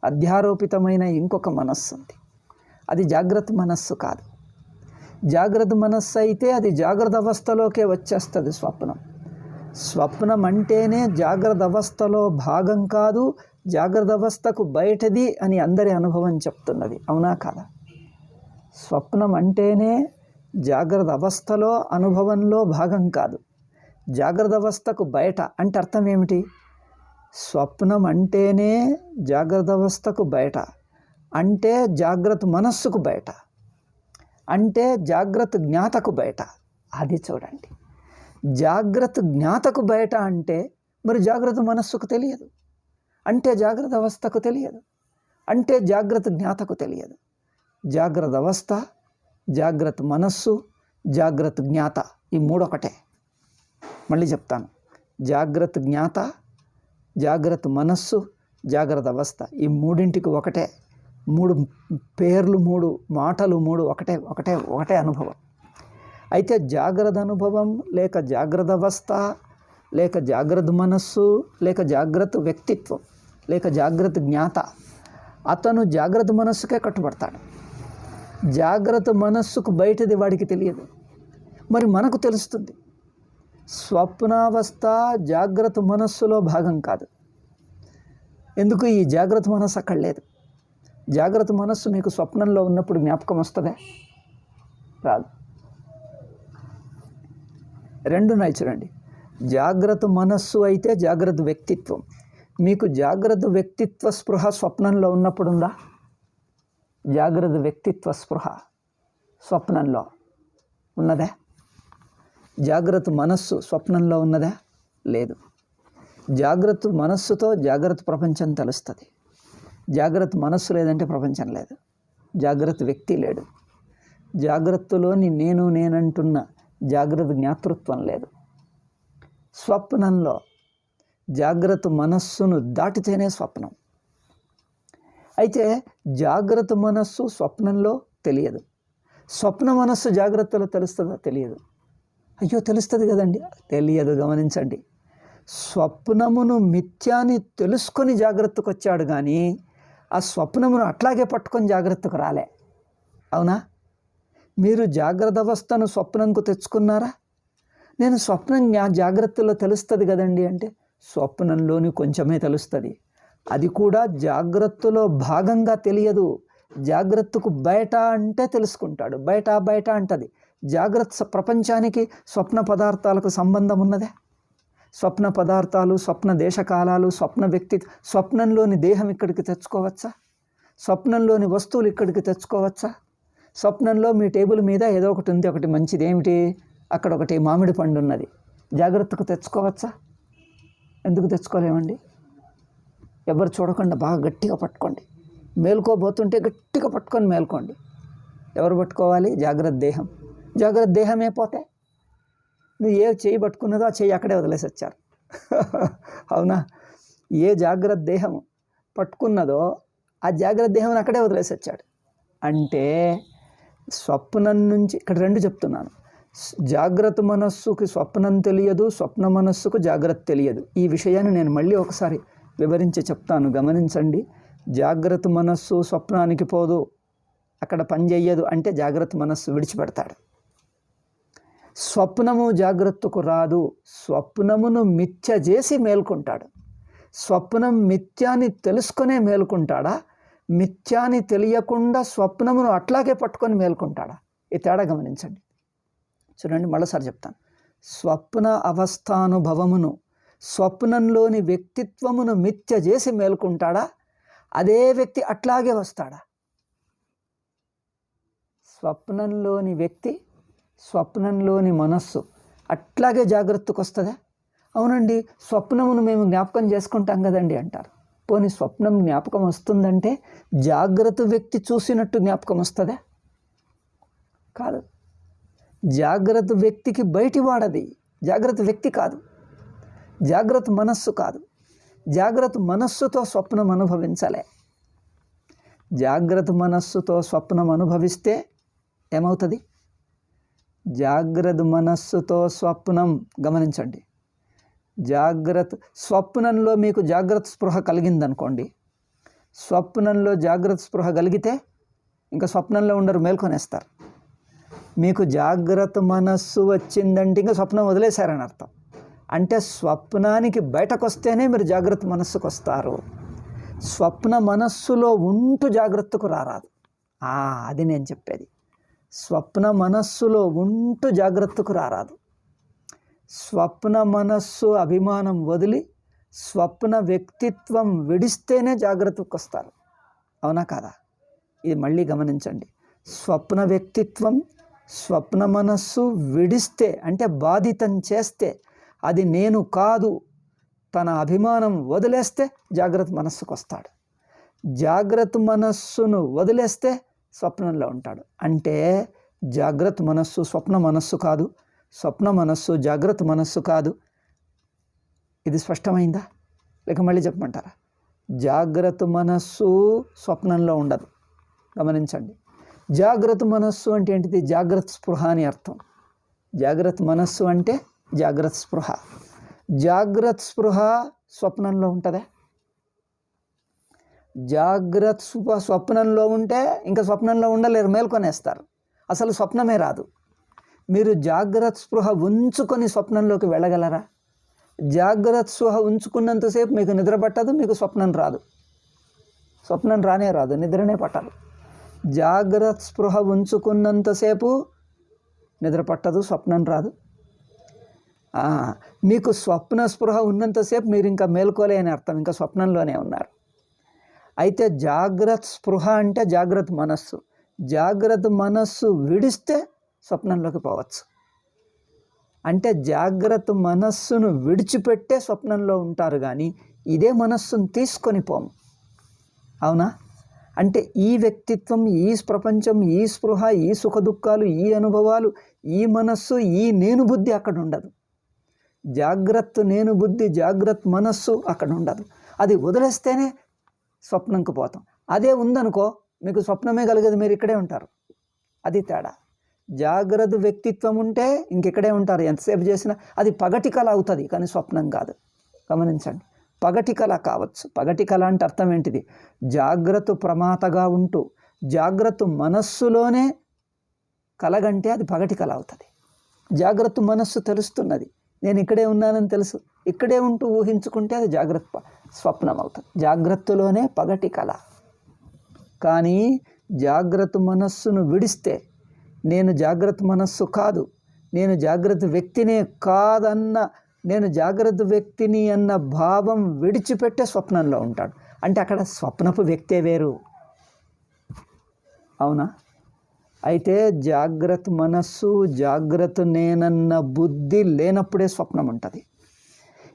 అధ్యారోపితమైన ఇంకొక మనస్సు ఉంది. అది జాగ్రత్త మనస్సు కాదు. జాగ్రత్త మనస్సు అయితే అది జాగ్రత్త అవస్థలోకే వచ్చేస్తుంది స్వప్నం. స్వప్నం అంటేనే జాగ్రత్త అవస్థలో భాగం కాదు, జాగ్రత్త అవస్థకు బయటది అని అందరి అనుభవం చెప్తున్నది. అవునా కాదా? స్వప్నం అంటేనే జాగ్రత్త అవస్థలో అనుభవంలో భాగం కాదు, జాగ్రత్త అవస్థకు బయట. అంటే అర్థం ఏమిటి? స్వప్నం అంటేనే జాగ్రత్త అవస్థకు బయట, అంటే జాగ్రత్త మనస్సుకు బయట, అంటే జాగ్రత్త జ్ఞాతకు బయట. అది చూడండి, జాగ్రత్త జ్ఞాతకు బయట అంటే మరి జాగ్రత్త మనస్సుకు తెలియదు, అంటే జాగ్రత్త అవస్థకు తెలియదు, అంటే జాగ్రత్త జ్ఞాతకు తెలియదు. జాగ్రత్త అవస్థ, జాగ్రత్త మనస్సు, జాగ్రత్త జ్ఞాత, ఈ మూడు ఒకటే. మళ్ళీ చెప్తాను, జాగ్రత్త జ్ఞాత, జాగ్రత్త మనస్సు, జాగ్రత్త అవస్థ, ఈ మూడింటికి ఒకటే. మూడు పేర్లు, మూడు మాటలు, మూడు ఒకటే అనుభవం. అయితే జాగ్రత్త అనుభవం లేక జాగ్రత్త అవస్థ లేక జాగ్రత్త మనస్సు, లేక జాగ్రత్త వ్యక్తిత్వం, లేక జాగ్రత్త జ్ఞాత, అతను జాగ్రత్త మనస్సుకే కట్టుబడతాడు. జాగ్రత్త మనస్సుకు బయటది వాడికి తెలియదు, మరి మనకు తెలుస్తుంది. స్వప్నావస్థ జాగ్రత్త మనస్సులో భాగం కాదు. ఎందుకు? ఈ జాగ్రత్త మనస్సు అక్కడ లేదు. జాగ్రత్త మనస్సు మీకు స్వప్నంలో ఉన్నప్పుడు జ్ఞాపకం వస్తుందే? రాదు. రెండున్నాయి చూడండి. జాగ్రత్త మనస్సు అయితే జాగ్రత్త వ్యక్తిత్వం. మీకు జాగ్రత్త వ్యక్తిత్వ స్పృహ స్వప్నంలో ఉన్నప్పుడు ఉందా? జాగ్రత్త వ్యక్తిత్వ స్పృహ స్వప్నంలో ఉన్నదా? జాగ్రత్త మనస్సు స్వప్నంలో ఉన్నదా? లేదు. జాగ్రత్త మనస్సుతో జాగ్రత్త ప్రపంచం తెలుస్తుంది. జాగ్రత్త మనస్సు లేదంటే ప్రపంచం లేదు. జాగ్రత్త వ్యక్తి లేడు. జాగ్రత్తలోని నేనంటున్న జాగ్రత్త జ్ఞాతృత్వం లేదు. స్వప్నంలో జాగ్రత్త మనస్సును దాటితేనే స్వప్నం. అయితే జాగ్రత్త మనస్సు స్వప్నంలో తెలియదు. స్వప్న మనస్సు జాగ్రత్తలో తెలుస్తుందా? తెలియదు. అయ్యో తెలుస్తుంది కదండి. తెలియదు. గమనించండి. స్వప్నమును మిథ్యాన్ని తెలుసుకొని జాగ్రత్తకు వచ్చాడు కానీ ఆ స్వప్నమును అట్లాగే పట్టుకొని జాగ్రత్తకు రాలే. అవునా? మీరు జాగ్రత్త అవస్థను స్వప్నంకు తెచ్చుకున్నారా? నేను స్వప్నం జాగ్రత్తలో తెలుస్తుంది కదండి అంటే స్వప్నంలోని కొంచెమే తెలుస్తుంది. అది కూడా జాగ్రత్తలో భాగంగా తెలియదు. జాగ్రత్తకు బయట అంటే తెలుసుకుంటాడు. బయట అంటది. జాగ్రత్త ప్రపంచానికి స్వప్న పదార్థాలకు సంబంధం ఉన్నదే? స్వప్న పదార్థాలు, స్వప్న దేశకాలాలు, స్వప్న వ్యక్తి, స్వప్నంలోని దేహం ఇక్కడికి తెచ్చుకోవచ్చా? స్వప్నంలోని వస్తువులు ఇక్కడికి తెచ్చుకోవచ్చా? స్వప్నంలో మీ టేబుల్ మీద ఏదో ఒకటి ఉంది, ఒకటి మంచిది. ఏమిటి? అక్కడ ఒకటి మామిడి పండు ఉన్నది. జాగ్రత్తకు తెచ్చుకోవచ్చా? ఎందుకు తెచ్చుకోలేమండి? ఎవరు చూడకుండా బాగా గట్టిగా పట్టుకోండి. మేల్కోబోతుంటే గట్టిగా పట్టుకొని మేల్కోండి. ఎవరు పట్టుకోవాలి? జాగ్రత్త దేహం. జాగ్రత్త దేహమే పోతే నువ్వు ఏ చెయ్యి పట్టుకున్నదో ఆ చెయ్యి అక్కడే వదిలేసి వచ్చారు. అవునా? ఏ జాగ్రత్త దేహం పట్టుకున్నదో ఆ జాగ్రత్త దేహం అక్కడే వదిలేసి వచ్చాడు. అంటే స్వప్నం నుంచి ఇక్కడ రెండు చెప్తున్నాను. జాగ్రత్త మనస్సుకి స్వప్నం తెలియదు, స్వప్న మనస్సుకు జాగ్రత్త తెలియదు. ఈ విషయాన్ని నేను మళ్ళీ ఒకసారి వివరించి చెప్తాను. గమనించండి. జాగ్రత్త మనస్సు స్వప్నానికి పోదు, అక్కడ పని చెయ్యదు అంటే జాగ్రత్త మనస్సు విడిచిపెడతాడు. స్వప్నము జాగ్రత్తకు రాదు. స్వప్నమును మిథ్య చేసి మేల్కొంటాడు. స్వప్నం మిథ్యాన్ని తెలుసుకునే మేల్కొంటాడా? మిథ్యాన్ని తెలియకుండా స్వప్నమును అట్లాగే పట్టుకొని మేల్కొంటాడా? ఈ తేడా గమనించండి. చూడండి, మరోసారి చెప్తాను. స్వప్న అవస్థానుభవమును, స్వప్నంలోని వ్యక్తిత్వమును మిథ్య చేసి మేల్కొంటాడా? అదే వ్యక్తి అట్లాగే వస్తాడా? స్వప్నంలోని వ్యక్తి, స్వప్నంలోని మనస్సు అట్లాగే జాగ్రత్తకు వస్తుందా? అవునండి, స్వప్నమును మేము జ్ఞాపకం చేసుకుంటాం కదండి అంటారు. పోనీ స్వప్నం జ్ఞాపకం వస్తుందంటే జాగ్రత్త వ్యక్తి చూసినట్టు జ్ఞాపకం వస్తుందా? కాదు. జాగ్రత్త వ్యక్తికి బయటి వాడది. జాగ్రత్త వ్యక్తి కాదు, జాగ్రత్త మనస్సు కాదు. జాగ్రత్త మనస్సుతో స్వప్నం అనుభవించాలే. జాగ్రత్త మనస్సుతో స్వప్నం అనుభవిస్తే ఏమవుతుంది? జాగ్రత్త మనస్సుతో స్వప్నం, గమనించండి. స్వప్నంలో మీకు జాగ్రత్త స్పృహ కలిగిందనుకోండి. స్వప్నంలో జాగ్రత్త స్పృహ కలిగితే ఇంకా స్వప్నంలో ఉండరు, మేల్కొనేస్తారు. మీకు జాగ్రత్త మనస్సు వచ్చిందంటే ఇంకా స్వప్నం వదిలేశారని అర్థం. అంటే స్వప్నానికి బయటకు వస్తేనే మీరు జాగ్రత్త మనస్సుకు వస్తారు. స్వప్న మనస్సులో ఉంటూ జాగ్రత్తకు రారాదు. అది నేను చెప్పేది. స్వప్న మనస్సులో ఉంటూ జాగ్రత్తకు రారాదు. స్వప్న మనస్సు అభిమానం వదిలి స్వప్న వ్యక్తిత్వం విడిస్తేనే జాగ్రత్తకు వస్తారు. అవునా కాదా? ఇది మళ్ళీ గమనించండి. స్వప్న వ్యక్తిత్వం, స్వప్న మనస్సు విడిస్తే అంటే బాధితం చేస్తే, అది నేను కాదు తన అభిమానం వదిలేస్తే జాగ్రత్త మనస్సుకు వస్తాడు. జాగ్రత్త మనస్సును వదిలేస్తే స్వప్నంలో ఉంటాడు. అంటే జాగ్రత్త మనస్సు స్వప్న మనస్సు కాదు, స్వప్న మనస్సు జాగ్రత్త మనస్సు కాదు. ఇది స్పష్టమైందా? లేక మళ్ళీ చెప్పమంటారా? జాగ్రత్త మనస్సు స్వప్నంలో ఉండదు. గమనించండి. జాగ్రత్త మనస్సు అంటే ఏంటిది? జాగ్రత్త స్పృహ అని అర్థం. జాగ్రత్త మనస్సు అంటే జాగ్రత్త స్పృహ. జాగ్రత్త స్పృహ స్వప్నంలో ఉంటుందా? జాగ్రత్త స్వప్నంలో ఉంటే ఇంకా స్వప్నంలో ఉండలేరు, మేల్కొనేస్తారు, అసలు స్వప్నమే రాదు. మీరు జాగ్రత్త స్పృహ ఉంచుకొని స్వప్నంలోకి వెళ్ళగలరా? జాగ్రత్త స్పృహ ఉంచుకున్నంతసేపు మీకు నిద్ర పట్టదు, మీకు స్వప్నం రాదు. స్వప్నం రానే రాదు, నిద్రనే పట్టదు. జాగ్రత్త స్పృహ ఉంచుకున్నంతసేపు నిద్ర పట్టదు, స్వప్నం రాదు. మీకు స్వప్న స్పృహ ఉన్నంతసేపు మీరు ఇంకా మేల్కోలే అని అర్థం, ఇంకా స్వప్నంలోనే ఉన్నారు. అయితే జాగ్రత్త స్పృహ అంటే జాగ్రత్త మనస్సు. జాగ్రత్త మనస్సు విడిస్తే స్వప్నంలోకి పోవచ్చు. అంటే జాగ్రత్త మనస్సును విడిచిపెట్టే స్వప్నంలో ఉంటారు, కానీ ఇదే మనస్సును తీసుకొని పోము. అవునా? అంటే ఈ వ్యక్తిత్వం, ఈ ప్రపంచం, ఈ స్పృహ, ఈ సుఖ దుఃఖాలు, ఈ అనుభవాలు, ఈ మనస్సు, ఈ నేను బుద్ధి అక్కడ ఉండదు. జాగ్రత్త నేను బుద్ధి, జాగ్రత్త మనస్సు అక్కడ ఉండదు. అది వదిలేస్తేనే స్వప్నంకి పోతాం. అదే ఉందనుకో మీకు స్వప్నమే కలిగేది, మీరు ఇక్కడే ఉంటారు. అది తేడా. జాగ్రత్త వ్యక్తిత్వం ఉంటే ఇంకెక్కడే ఉంటారు, ఎంతసేపు చేసినా. అది పగటి కళ అవుతుంది, కానీ స్వప్నం కాదు. గమనించండి, పగటి కళ కావచ్చు. పగటి కళ అంటే అర్థం ఏంటిది? జాగ్రత్త ప్రమాతగా ఉంటూ జాగ్రత్త మనస్సులోనే కలగంటే అది పగటి కళ అవుతుంది. జాగ్రత్త మనస్సు తెలుస్తున్నది, నేను ఇక్కడే ఉన్నానని తెలుసు, ఇక్కడే ఉంటూ ఊహించుకుంటే అది జాగ్రత్త స్వప్నం అవుతుంది. జాగ్రత్తలోనే పగటి కళ. కానీ జాగ్రత్త మనస్సును విడిస్తే, నేను జాగ్రత్త మనస్సు కాదు, నేను జాగ్రత్త వ్యక్తినే కాదన్న, నేను జాగ్రత్త వ్యక్తిని అన్న భావం విడిచిపెట్టే స్వప్నంలో ఉంటాడు. అంటే అక్కడ స్వప్నపు వ్యక్తే వేరు. అవునా? అయితే జాగ్రత్త మనస్సు, జాగ్రత్త నేనన్న బుద్ధి లేనప్పుడే స్వప్నం ఉంటుంది.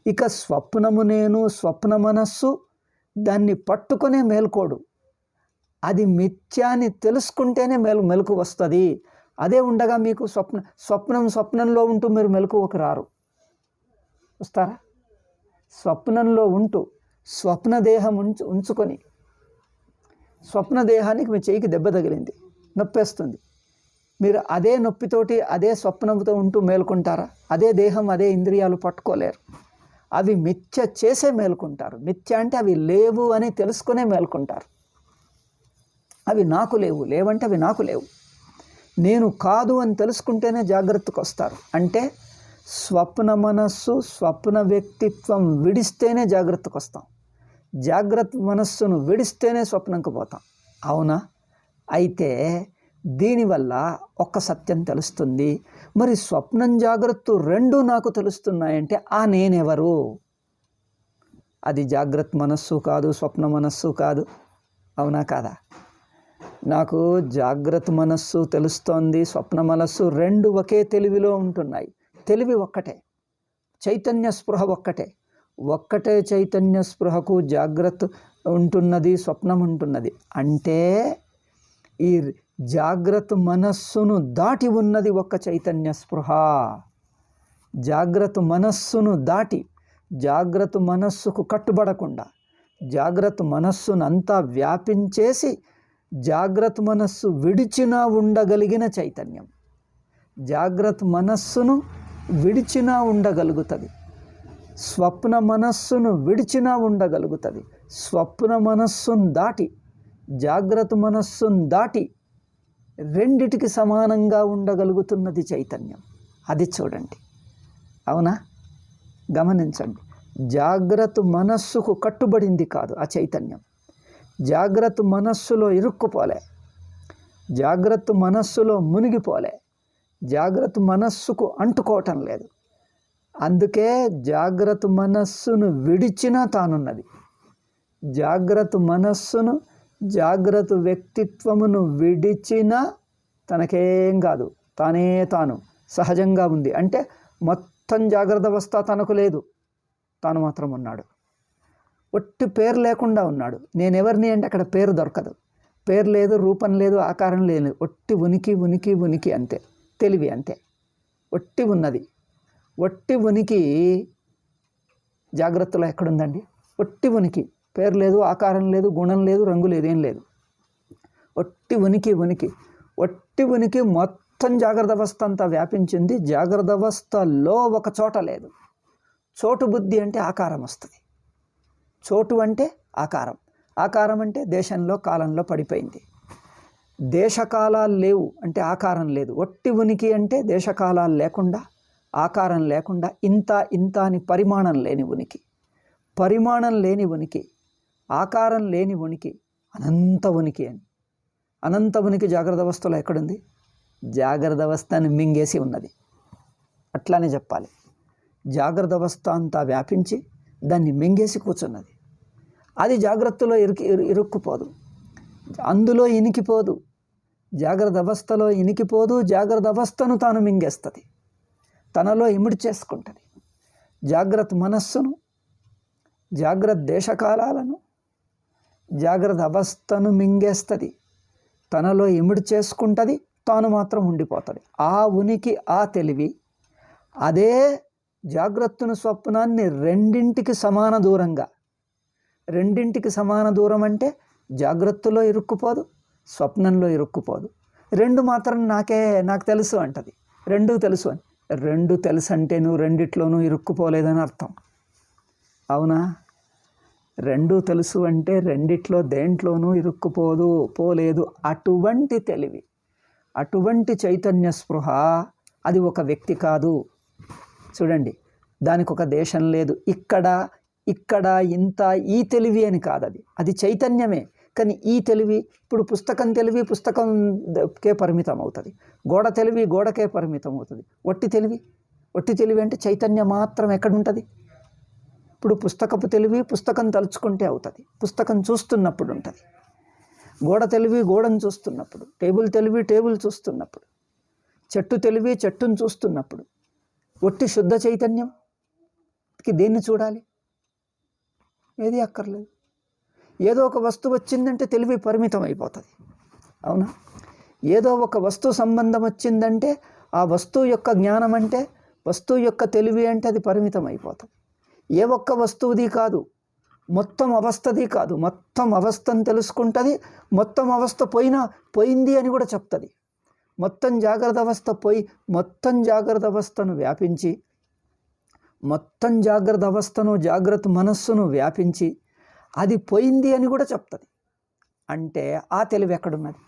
ఇక స్వప్నము నేను, స్వప్న మనస్సు దాన్ని పట్టుకునే మేల్కోడు. అది మిథ్యాన్ని తెలుసుకుంటేనే మెలకు వస్తుంది. అదే ఉండగా మీకు స్వప్నంలో ఉంటూ మీరు మెలకువకు రారు. వస్తారా? స్వప్నంలో ఉంటూ స్వప్నదేహం ఉంచుకొని, స్వప్నదేహానికి మీ చేయికి దెబ్బ తగిలింది, నొప్పేస్తుంది, మీరు అదే నొప్పితోటి అదే స్వప్నంతో ఉంటూ మేల్కొంటారా? అదే దేహం, అదే ఇంద్రియాలు పట్టుకోలేరు. అవి మిథ్య చేసే మేల్కొంటారు. మిథ్య అంటే అవి లేవు అని తెలుసుకునే మేల్కొంటారు. అవి నాకు లేవు, లేవంటే అవి నాకు లేవు. నేను కాదు అని తెలుసుకుంటేనే జాగ్రత్తకు వస్తారు. అంటే స్వప్న మనస్సు, స్వప్న వ్యక్తిత్వం విడిస్తేనే జాగ్రత్తకు వస్తాం. జాగ్రత్త మనస్సును విడిస్తేనే స్వప్నంకి పోతాం. అవునా? అయితే దీనివల్ల ఒక్క సత్యం తెలుస్తుంది. మరి స్వప్నం జాగ్రత్త రెండూ నాకు తెలుస్తున్నాయంటే ఆ నేనెవరు? అది జాగ్రత్త మనస్సు కాదు, స్వప్న మనస్సు కాదు. అవునా కాదా? నాకు జాగ్రత్త మనస్సు తెలుస్తోంది, స్వప్న మనస్సు రెండు ఒకే తెలివిలో ఉంటున్నాయి. తెలివి ఒక్కటే, చైతన్య స్పృహ ఒక్కటే చైతన్య స్పృహకు జాగ్రత్త ఉంటున్నది, స్వప్నం ఉంటున్నది. అంటే ఈ జాగ్రత్త మనస్సును దాటి ఉన్నది ఒక్క చైతన్య స్పృహ. జాగ్రత్త మనస్సును దాటి, జాగ్రత్త మనస్సుకు కట్టుబడకుండా, జాగ్రత్త మనస్సును అంతా వ్యాపించేసి జాగ్రత్త మనస్సు విడిచినా ఉండగలిగిన చైతన్యం. జాగ్రత్త మనస్సును విడిచినా ఉండగలుగుతుంది, స్వప్న మనస్సును విడిచినా ఉండగలుగుతుంది. స్వప్న మనస్సును దాటి, జాగ్రత్త మనస్సును దాటి రెండిటికి సమానంగా ఉండగలుగుతున్నది చైతన్యం. అది చూడండి. అవునా? గమనించండి, జాగ్రత్త మనస్సుకు కట్టుబడింది కాదు ఆ చైతన్యం. జాగ్రత్త మనస్సులో ఇరుక్కుపోలే, జాగ్రత్త మనస్సులో మునిగిపోలే, జాగ్రత్త మనస్సుకు అంటుకోవటం లేదు. అందుకే జాగ్రత్త మనస్సును విడిచినా తానున్నది. జాగ్రత్త మనస్సును, జాగ్రత్త వ్యక్తిత్వమును విడిచినా తనకేం కాదు, తానే తాను సహజంగా ఉంది. అంటే మొత్తం జాగ్రత్త అవస్థ తనకు లేదు, తాను మాత్రం ఉన్నాడు. ఒట్టి పేరు లేకుండా ఉన్నాడు. నేనెవరిని అంటే అక్కడ పేరు దొరకదు. పేరు లేదు, రూపం లేదు, ఆకారం లేదు, ఒట్టి ఉనికి ఉనికి ఉనికి అంతే. తెలివి అంతే, ఒట్టి ఉన్నది. ఒట్టి ఉనికి జాగ్రత్తలో ఎక్కడుందండి? ఒట్టి ఉనికి, పేరు లేదు, ఆకారం లేదు, గుణం లేదు, రంగు లేదు, ఏం లేదు. ఒట్టి ఉనికి ఒట్టి ఉనికి మొత్తం జాగ్రత్త అవస్థ అంతా వ్యాపించింది. జాగ్రత్త అవస్థలో ఒక చోట లేదు, చోటు బుద్ధి అంటే ఆకారం వస్తుంది. చోటు అంటే ఆకారం, ఆకారం అంటే దేశంలో కాలంలో పడిపోయింది. దేశకాలాలు లేవు అంటే ఆకారం లేదు. ఒట్టి ఉనికి అంటే దేశకాలాలు లేకుండా, ఆకారం లేకుండా, ఇంత ఇంత అని పరిమాణం లేని ఉనికి, పరిమాణం లేని ఉనికి, ఆకారం లేని ఉనికి, అనంత ఉనికి అని. అనంత ఉనికి జాగ్రత్త అవస్థలో ఎక్కడుంది? జాగ్రత్త అవస్థని మింగేసి ఉన్నది. అట్లానే చెప్పాలి. జాగ్రత్త అవస్థ అంతా వ్యాపించి దాన్ని మింగేసి కూర్చున్నది. అది జాగ్రత్తలో ఇరుక్కుపోదు, అందులో ఇనికిపోదు. జాగ్రత్త అవస్థలో ఇనికిపోదు, జాగ్రత్త అవస్థను తాను మింగేస్తుంది, తనలో ఇమిడి చేసుకుంటుంది. జాగ్రత్త మనస్సును, జాగ్రత్త దేశకాలాలను, జాగ్రత్త అవస్థను మింగేస్తుంది, తనలో ఇమిడి చేసుకుంటుంది, తాను మాత్రం ఉండిపోతుంది. ఆ ఉనికి, ఆ తెలివి అదే జాగ్రత్తను స్వప్నాన్ని రెండింటికి సమాన దూరంగా, రెండింటికి సమాన దూరం అంటే జాగ్రత్తలో ఇరుక్కుపోదు, స్వప్నంలో ఇరుక్కుపోదు. రెండు మాత్రం నాకు తెలుసు అంటది. రెండు తెలుసు అని, రెండు తెలుసు అంటే నువ్వు రెండిట్లోనూ ఇరుక్కుపోలేదని అర్థం. అవునా? రెండు తెలుసు అంటే రెండిట్లో దేంట్లోనూ పోలేదు. అటువంటి తెలివి, అటువంటి చైతన్య స్పృహ అది ఒక వ్యక్తి కాదు. చూడండి, దానికి ఒక దేశం లేదు. ఇక్కడ ఇంత ఈ తెలివి అని కాదు, అది చైతన్యమే. కానీ ఈ తెలివి ఇప్పుడు పుస్తకం తెలివి పుస్తకంకే పరిమితం అవుతుంది, గోడ తెలివి గోడకే పరిమితం అవుతుంది. ఒట్టి తెలివి అంటే చైతన్యం మాత్రం ఎక్కడుంటుంది? ఇప్పుడు పుస్తకపు తెలివి పుస్తకం తలుచుకుంటే అవుతుంది, పుస్తకం చూస్తున్నప్పుడు ఉంటుంది. గోడ తెలివి గోడను చూస్తున్నప్పుడు, టేబుల్ తెలివి టేబుల్ చూస్తున్నప్పుడు, చెట్టు తెలివి చెట్టును చూస్తున్నప్పుడు. ఒట్టి శుద్ధ చైతన్యంకి దేన్ని చూడాలి? ఏది అక్కర్లేదు. ఏదో ఒక వస్తువు వచ్చిందంటే తెలివి పరిమితం అయిపోతుంది. అవునా? ఏదో ఒక వస్తువు సంబంధం వచ్చిందంటే ఆ వస్తువు యొక్క జ్ఞానం అంటే, వస్తువు యొక్క తెలివి అంటే అది పరిమితం అయిపోతుంది. ఏ ఒక్క వస్తువుది కాదు, మొత్తం అవస్థది కాదు, మొత్తం అవస్థను తెలుసుకుంటుంది. మొత్తం అవస్థ పోయింది అని కూడా చెప్తుంది. మొత్తం జాగ్రత్త అవస్థ మొత్తం జాగ్రత్త అవస్థను వ్యాపించి, మొత్తం జాగ్రత్త అవస్థను జాగ్రత్త మనస్సును వ్యాపించి అది పోయింది అని కూడా చెప్తుంది. అంటే ఆ తెలివి ఎక్కడున్నది?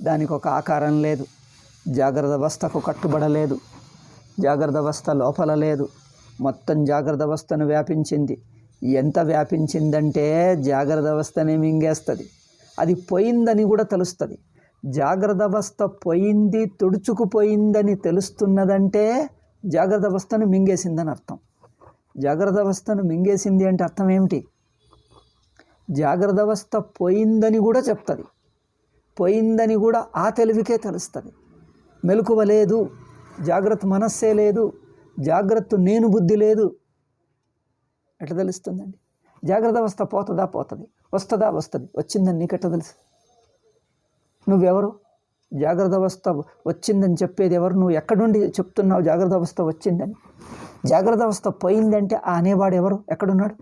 దానికి ఒక ఆకారం లేదు, జాగ్రత్త అవస్థకు కట్టుబడలేదు, జాగ్రత్త అవస్థ లోపల లేదు, మొత్తం జాగ్రత్త అవస్థను వ్యాపించింది. ఎంత వ్యాపించిందంటే జాగ్రత్త అవస్థనే మింగేస్తుంది. అది పోయిందని కూడా తెలుస్తుంది. జాగ్రత్త అవస్థ పోయింది, తుడుచుకుపోయిందని తెలుస్తున్నదంటే జాగ్రత్త అవస్థను మింగేసిందని అర్థం. జాగ్రత్త అవస్థను మింగేసింది అంటే అర్థం ఏమిటి? జాగ్రత్త అవస్థ పోయిందని కూడా చెప్తుంది, పోయిందని కూడా ఆ తెలివికే తెలుస్తుంది. మెలకువ లేదు, జాగ్రత్త మనస్సే లేదు, జాగ్రత్త నేను బుద్ధి లేదు. ఎట్లా తెలుస్తుందండి? జాగ్రత్త అవస్థ పోతుంది, వస్తుంది, వచ్చిందని నీకెట్లా తెలుసు? నువ్వెవరు? జాగ్రత్త అవస్థ వచ్చిందని చెప్పేది ఎవరు? నువ్వు ఎక్కడి నుండి చెప్తున్నావు జాగ్రత్త అవస్థ వచ్చిందని? జాగ్రత్త అవస్థ పోయిందంటే ఆ అనేవాడు ఎవరు? ఎక్కడున్నాడు?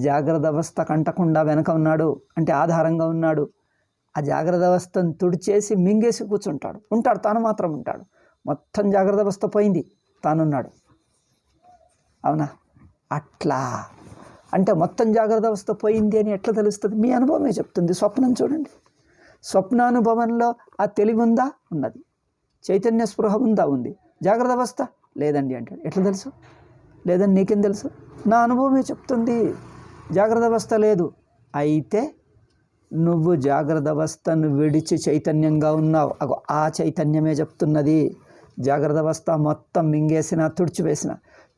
జాగ్రత్త అవస్థ కంటకుండా వెనక ఉన్నాడు అంటే ఆధారంగా ఉన్నాడు. ఆ జాగ్రత్త అవస్థను తుడిచేసి మింగేసి కూర్చుంటాడు, తాను మాత్రం ఉంటాడు. మొత్తం జాగ్రత్త అవస్థ పోయింది, తానున్నాడు. అవునా? అట్లా అంటే మొత్తం జాగ్రత్త అవస్థ పోయింది అని ఎట్లా తెలుస్తుంది? మీ అనుభవమే చెప్తుంది. స్వప్నం చూడండి, స్వప్నానుభవంలో ఆ తెలివి ఉందా? ఉన్నది. చైతన్య స్పృహ ఉందా? ఉంది. జాగ్రత్త అవస్థ లేదండి అంటాడు. ఎట్లా తెలుసు? లేదని నీకేం తెలుసు? నా అనుభవమే చెప్తుంది. జాగ్రత్త అవస్థ లేదు. అయితే నువ్వు జాగ్రత్త అవస్థను విడిచి చైతన్యంగా ఉన్నావు. ఆ చైతన్యమే చెప్తున్నది. జాగ్రత్త అవస్థ మొత్తం మింగేసినా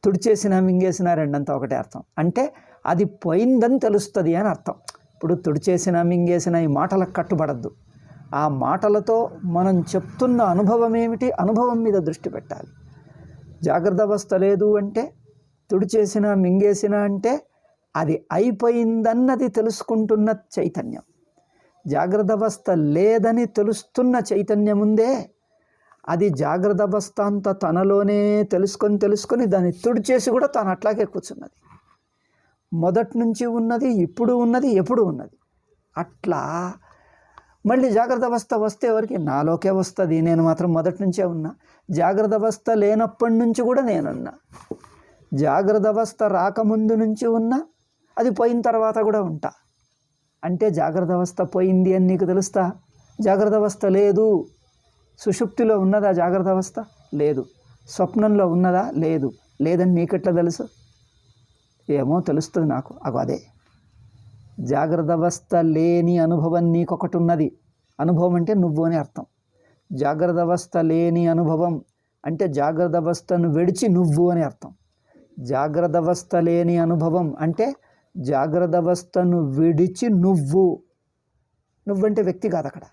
తుడిచేసినా మింగేసినా రెండంతా ఒకటే అర్థం. అంటే అది పోయిందని తెలుస్తుంది అని అర్థం. ఇప్పుడు తుడిచేసినా మింగేసినా ఈ మాటలకు కట్టుబడద్దు. ఆ మాటలతో మనం చెప్తున్న అనుభవం ఏమిటి? అనుభవం మీద దృష్టి పెట్టాలి. జాగ్రత్త అవస్థ లేదు అంటే, తుడిచేసినా మింగేసినా అంటే అది అయిపోయిందన్నది తెలుసుకుంటున్న చైతన్యం. జాగ్రత్త అవస్థ లేదని తెలుస్తున్న చైతన్యం ఉందే, అది జాగ్రత్త అవస్థ అంతా తనలోనే తెలుసుకొని దాన్ని తుడిచేసి కూడా తాను అట్లాగే కూర్చున్నది. మొదటి నుంచి ఉన్నది, ఇప్పుడు ఉన్నది, ఎప్పుడు ఉన్నది. అట్లా మళ్ళీ జాగ్రత్త అవస్థ వస్తే ఎవరికి? నాలోకే వస్తుంది. నేను మాత్రం మొదటి నుంచే ఉన్నా. జాగ్రత్త అవస్థ లేనప్పటి నుంచి కూడా నేనున్నా. జాగ్రత్త అవస్థ రాకముందు నుంచి ఉన్నా, అది పోయిన తర్వాత కూడా ఉంటా. అంటే జాగ్రత్త అవస్థ పోయింది అని నీకు తెలుస్తా? జాగ్రత్త అవస్థ లేదు. సుషుప్తిలో ఉన్నదా జాగ్రత్త అవస్థ? లేదు. స్వప్నంలో ఉన్నదా? లేదు. లేదని నీకెట్లా తెలుసు? ఏమో తెలుస్తుంది నాకు. అదే జాగ్రత్త అవస్థ లేని అనుభవం నీకొకటి ఉన్నది. అనుభవం అంటే నువ్వు అని అర్థం. జాగ్రత్త అవస్థ లేని అనుభవం అంటే జాగ్రత్త అవస్థను విడిచి నువ్వు అని అర్థం. జాగ్రత్త అవస్థ లేని అనుభవం అంటే జాగ్రత్త అవస్థను విడిచి నువ్వంటే వ్యక్తి కాదు, అక్కడ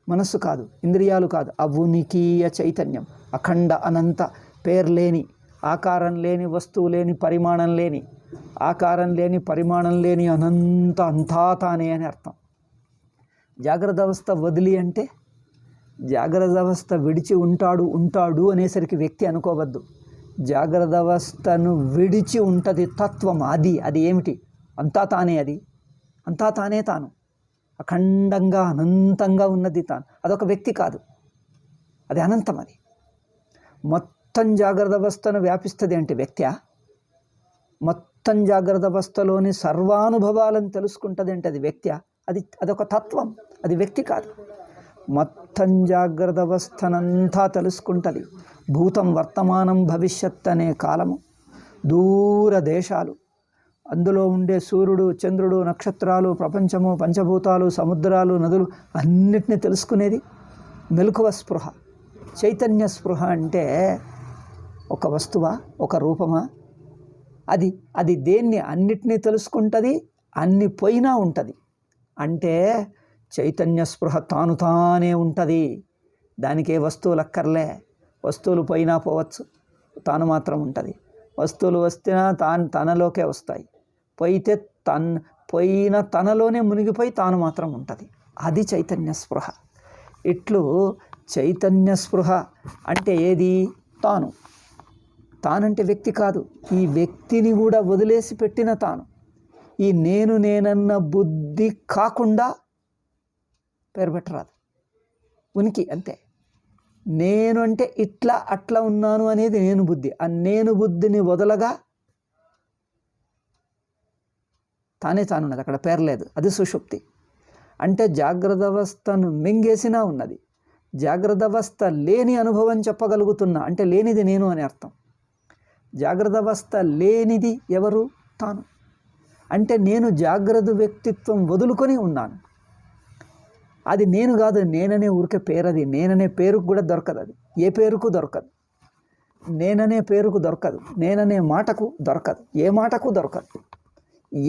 మనస్సు కాదు, ఇంద్రియాలు కాదు, అవునికీయ చైతన్యం, అఖండ అనంత, పేరు లేని, ఆకారం లేని, వస్తువు లేని, పరిమాణం లేని, ఆకారం లేని, పరిమాణం లేని, అనంత, అంతా తానే అని అర్థం. జాగ్రత్త అవస్థ వదిలి అంటే జాగ్రత్త అవస్థ విడిచి ఉంటాడు అనేసరికి వ్యక్తి అనుకోవద్దు. జాగ్రత్త అవస్థను విడిచి ఉంటుంది తత్వం. అది ఏమిటి? అంతా తానే. అది అంతా తానే తాను, అఖండంగా అనంతంగా ఉన్నది తాను. అదొక వ్యక్తి కాదు, అది అనంతం. అది మొత్తం జాగ్రత్త అవస్థను వ్యాపిస్తుంది అంటే వ్యక్త్యా? మొత్తం జాగ్రత్త అవస్థలోని సర్వానుభవాలను తెలుసుకుంటుంది అంటే అది వ్యక్త్యా? అదొక తత్వం, అది వ్యక్తి కాదు. మొత్తం జాగ్రత్త అవస్థనంతా తెలుసుకుంటుంది. భూతం, వర్తమానం, భవిష్యత్ అనే కాలము, దూర దేశాలు, అందులో ఉండే సూర్యుడు, చంద్రుడు, నక్షత్రాలు, ప్రపంచము, పంచభూతాలు, సముద్రాలు, నదులు అన్నిటినీ తెలుసుకునేది మెలకువ స్పృహ, చైతన్య స్పృహ. అంటే ఒక వస్తువా, ఒక రూపమా? అది దేన్ని అన్నిటినీ తెలుసుకుంటుంది, అన్ని పోయినా ఉంటుంది. అంటే చైతన్య స్పృహ తానే ఉంటుంది. దానికి ఏ వస్తువులు అక్కర్లే. వస్తువులు పోయినా పోవచ్చు, తాను మాత్రం ఉంటుంది. వస్తువులు వస్తున్నా తనలోకే వస్తాయి, పోయితే పోయిన తనలోనే మునిగిపోయి తాను మాత్రం ఉంటుంది. అది చైతన్య స్పృహ. ఇట్లు చైతన్య స్పృహ అంటే ఏది? తానంటే వ్యక్తి కాదు. ఈ వ్యక్తిని కూడా వదిలేసి పెట్టిన తాను. ఈ నేనన్న బుద్ధి కాకుండా పేరు పెట్టరాదు, ఉనికి అంతే. నేను అంటే ఇట్లా అట్లా ఉన్నాను అనేది నేను బుద్ధి. ఆ నేను బుద్ధిని వదలగా తానున్నది, అక్కడ పేరు లేదు. అది సుషుప్తి. అంటే జాగ్రత్త అవస్థను మింగేసినా ఉన్నది. జాగ్రత్త అవస్థ లేని అనుభవం చెప్పగలుగుతున్నా అంటే లేనిది నేను అని అర్థం. జాగ్రత్త అవస్థ లేనిది ఎవరు? తాను. అంటే నేను జాగ్రత్త వ్యక్తిత్వం వదులుకొని ఉన్నాను. అది నేను కాదు, నేననే ఊరికే పేరు. అది నేననే పేరుకు కూడా దొరకదు. అది ఏ పేరుకు దొరకదు. నేననే పేరుకు దొరకదు, నేననే మాటకు దొరకదు, ఏ మాటకు దొరకదు.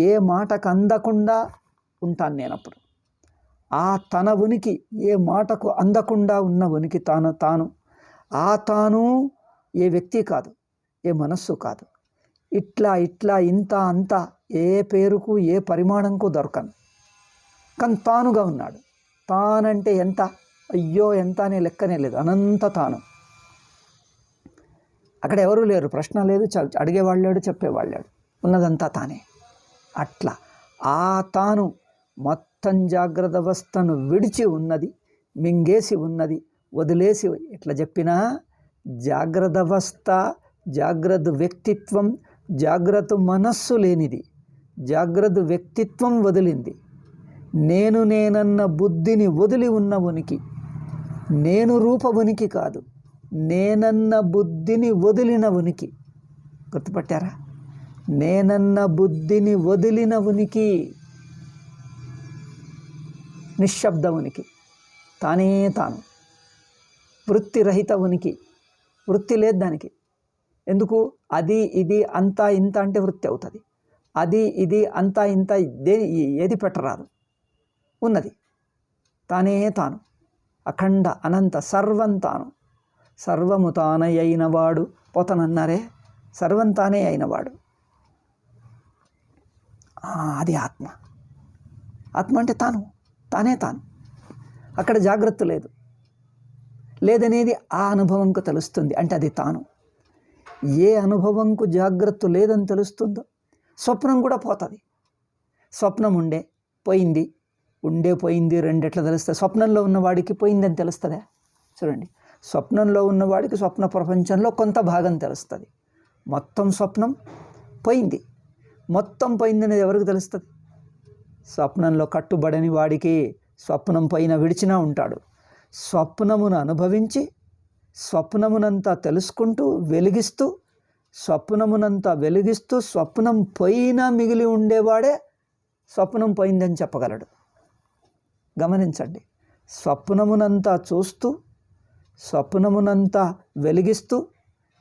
ఏ మాటకు అందకుండా ఉంటాను నేనప్పుడు. ఆ తన ఉనికి ఏ మాటకు అందకుండా ఉన్న ఉనికి తాను. ఆ తాను ఏ వ్యక్తి కాదు, ఏ మనస్సు కాదు. ఇట్లా ఇంత అంత ఏ పేరుకు ఏ పరిమాణంకు దొరకను. కానీ తానుగా ఉన్నాడు. తానంటే ఎంత? అయ్యో ఎంత అనే లెక్కనే లేదు, అనంత తాను. అక్కడ ఎవరూ లేరు, ప్రశ్న లేదు, అడిగేవాళ్ళు లేడు, చెప్పేవాళ్ళు లేడు, ఉన్నదంతా తానే. అట్లా ఆ తాను మొత్తం జాగ్రత్త అవస్థను విడిచి ఉన్నది, మింగేసి ఉన్నది, వదిలేసి. ఎట్లా చెప్పినా జాగ్రత్త అవస్థ, జాగ్రత్త వ్యక్తిత్వం, జాగ్రత్త మనస్సు లేనిది. జాగ్రత్త వ్యక్తిత్వం వదిలింది. నేనన్న బుద్ధిని వదిలి ఉన్న ఉనికి. నేను రూప ఉనికి కాదు, నేనన్న బుద్ధిని వదిలిన ఉనికి. గుర్తుపట్టారా? నేనన్న బుద్ధిని వదిలిన ఉనికి, నిశ్శబ్ద ఉనికి, తానే తాను. వృత్తిరహిత ఉనికి, వృత్తి లేదు దానికి. ఎందుకు? అది ఇది అంతా ఇంత అంటే వృత్తి అవుతుంది. అది ఇది అంతా ఇంత ఏది పెట్టరాదు. ఉన్నది తానే తాను, అఖండ అనంత, సర్వం తాను. సర్వము తానే అయినవాడు పోతనన్నారే, సర్వం తానే అయినవాడు. అది ఆత్మ. ఆత్మ అంటే తానే తాను. అక్కడ జాగ్రత్త లేదనేది ఆ అనుభవంకు తెలుస్తుంది. అంటే అది తాను. ఏ అనుభవంకు జాగ్రత్త లేదని తెలుస్తుందో స్వప్నం కూడా పోతుంది. స్వప్నం పోయింది రెండెట్లా తెలుస్తుంది? స్వప్నంలో ఉన్నవాడికి పోయిందని తెలుస్తుందా? చూడండి, స్వప్నంలో ఉన్నవాడికి స్వప్న ప్రపంచంలో కొంత భాగం తెలుస్తుంది. మొత్తం స్వప్నం పోయింది. మొత్తం పోయిందనేది ఎవరికి తెలుస్తుంది? స్వప్నంలో కట్టుబడని వాడికి స్వప్నం పైన విడిచినా ఉంటాడు. స్వప్నమును అనుభవించి స్వప్నమునంతా తెలుసుకుంటూ వెలిగిస్తూ స్వప్నం పైన మిగిలి ఉండేవాడే స్వప్నం పోయిందని చెప్పగలడు. గమనించండి, స్వప్నమునంతా చూస్తూ స్వప్నమునంతా వెలిగిస్తూ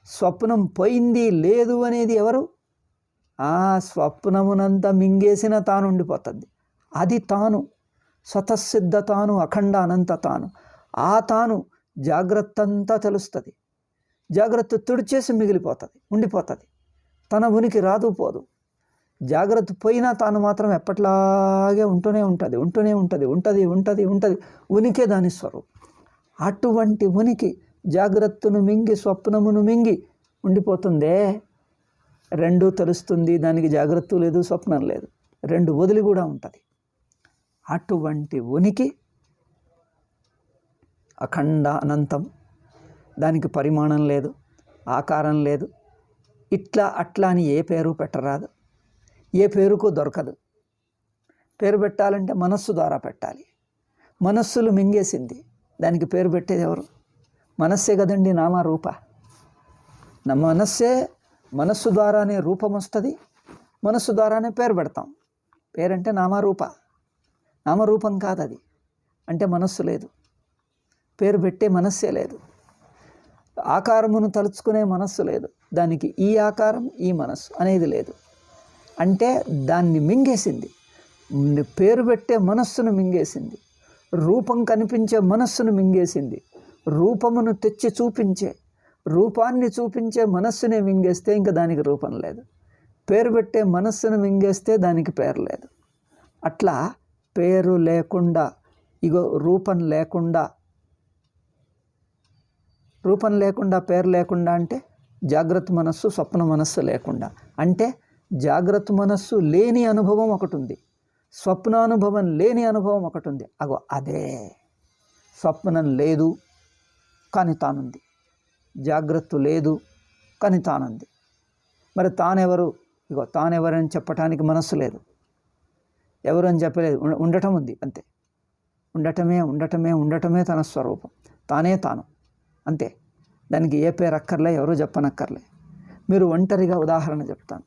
స్వప్నం పోయింది లేదు అనేది ఎవరు? ఆ స్వప్నమునంతా మింగేసిన తాను ఉండిపోతుంది. అది తాను, స్వతసిద్ధ తాను, అఖండ అనంత తాను. ఆ తాను జాగ్రత్త అంతా తెలుస్తుంది. జాగ్రత్త తుడిచేసి మిగిలిపోతుంది, ఉండిపోతుంది. తన ఉనికి రాదు పోదు. జాగ్రత్త పోయినా తాను మాత్రం ఎప్పట్లాగే ఉంటూనే ఉంటుంది. ఉనికే దాని స్వరూపం. అటువంటి ఉనికి జాగ్రత్తను మింగి స్వప్నమును మింగి ఉండిపోతుందే. రెండూ తెలుస్తుంది. దానికి జాగ్రత్త లేదు, స్వప్నం లేదు, రెండు వదిలి కూడా ఉంటుంది. అటువంటి ఉనికి అఖండ అనంతం. దానికి పరిమాణం లేదు, ఆకారం లేదు. ఇట్లా అట్లా అని ఏ పేరు పెట్టరాదు, ఏ పేరుకు దొరకదు. పేరు పెట్టాలంటే మనస్సు ద్వారా పెట్టాలి. మనస్సులు మింగేసింది, దానికి పేరు పెట్టేది ఎవరు? మనస్సే కదండి నామరూప. మనస్సు ద్వారానే రూపం వస్తుంది, మనస్సు ద్వారానే పేరు పెడతాం. పేరంటే నామరూప, నామరూపం కాదు అది. అంటే మనస్సు లేదు, పేరు పెట్టే మనస్సే లేదు. ఆకారమును తలుచుకునే మనస్సు లేదు, దానికి ఈ ఆకారం ఈ మనస్సు అనేది లేదు. అంటే దాన్ని మింగేసింది, పేరు పెట్టే మనస్సును మింగేసింది, రూపం కనిపించే మనస్సును మింగేసింది. రూపమును తెచ్చి చూపించే, రూపాన్ని చూపించే మనస్సునే మింగేస్తే ఇంకా దానికి రూపం లేదు. పేరు పెట్టే మనస్సును మింగేస్తే దానికి పేరు లేదు. అట్లా పేరు లేకుండా, రూపం లేకుండా పేరు లేకుండా అంటే జాగ్రత్త మనస్సు, స్వప్న మనస్సు లేకుండా. అంటే జాగ్రత్త మనస్సు లేని అనుభవం ఒకటి ఉంది, స్వప్నానుభవం లేని అనుభవం ఒకటి ఉంది. అదే స్వప్నం లేదు కానీ తానుంది, జాగ్రత్త లేదు కానీ తానుంది. మరి తానెవరు? తానెవరని చెప్పటానికి మనస్సు లేదు, ఎవరు అని చెప్పలేదు. ఉండటం ఉంది అంతే. ఉండటమే తన స్వరూపం, తానే తాను అంతే. దానికి ఏ పేరు అక్కర్లే, ఎవరూ చెప్పనక్కర్లే. మీరు ఒంటరిగా ఉదాహరణ చెప్తాను.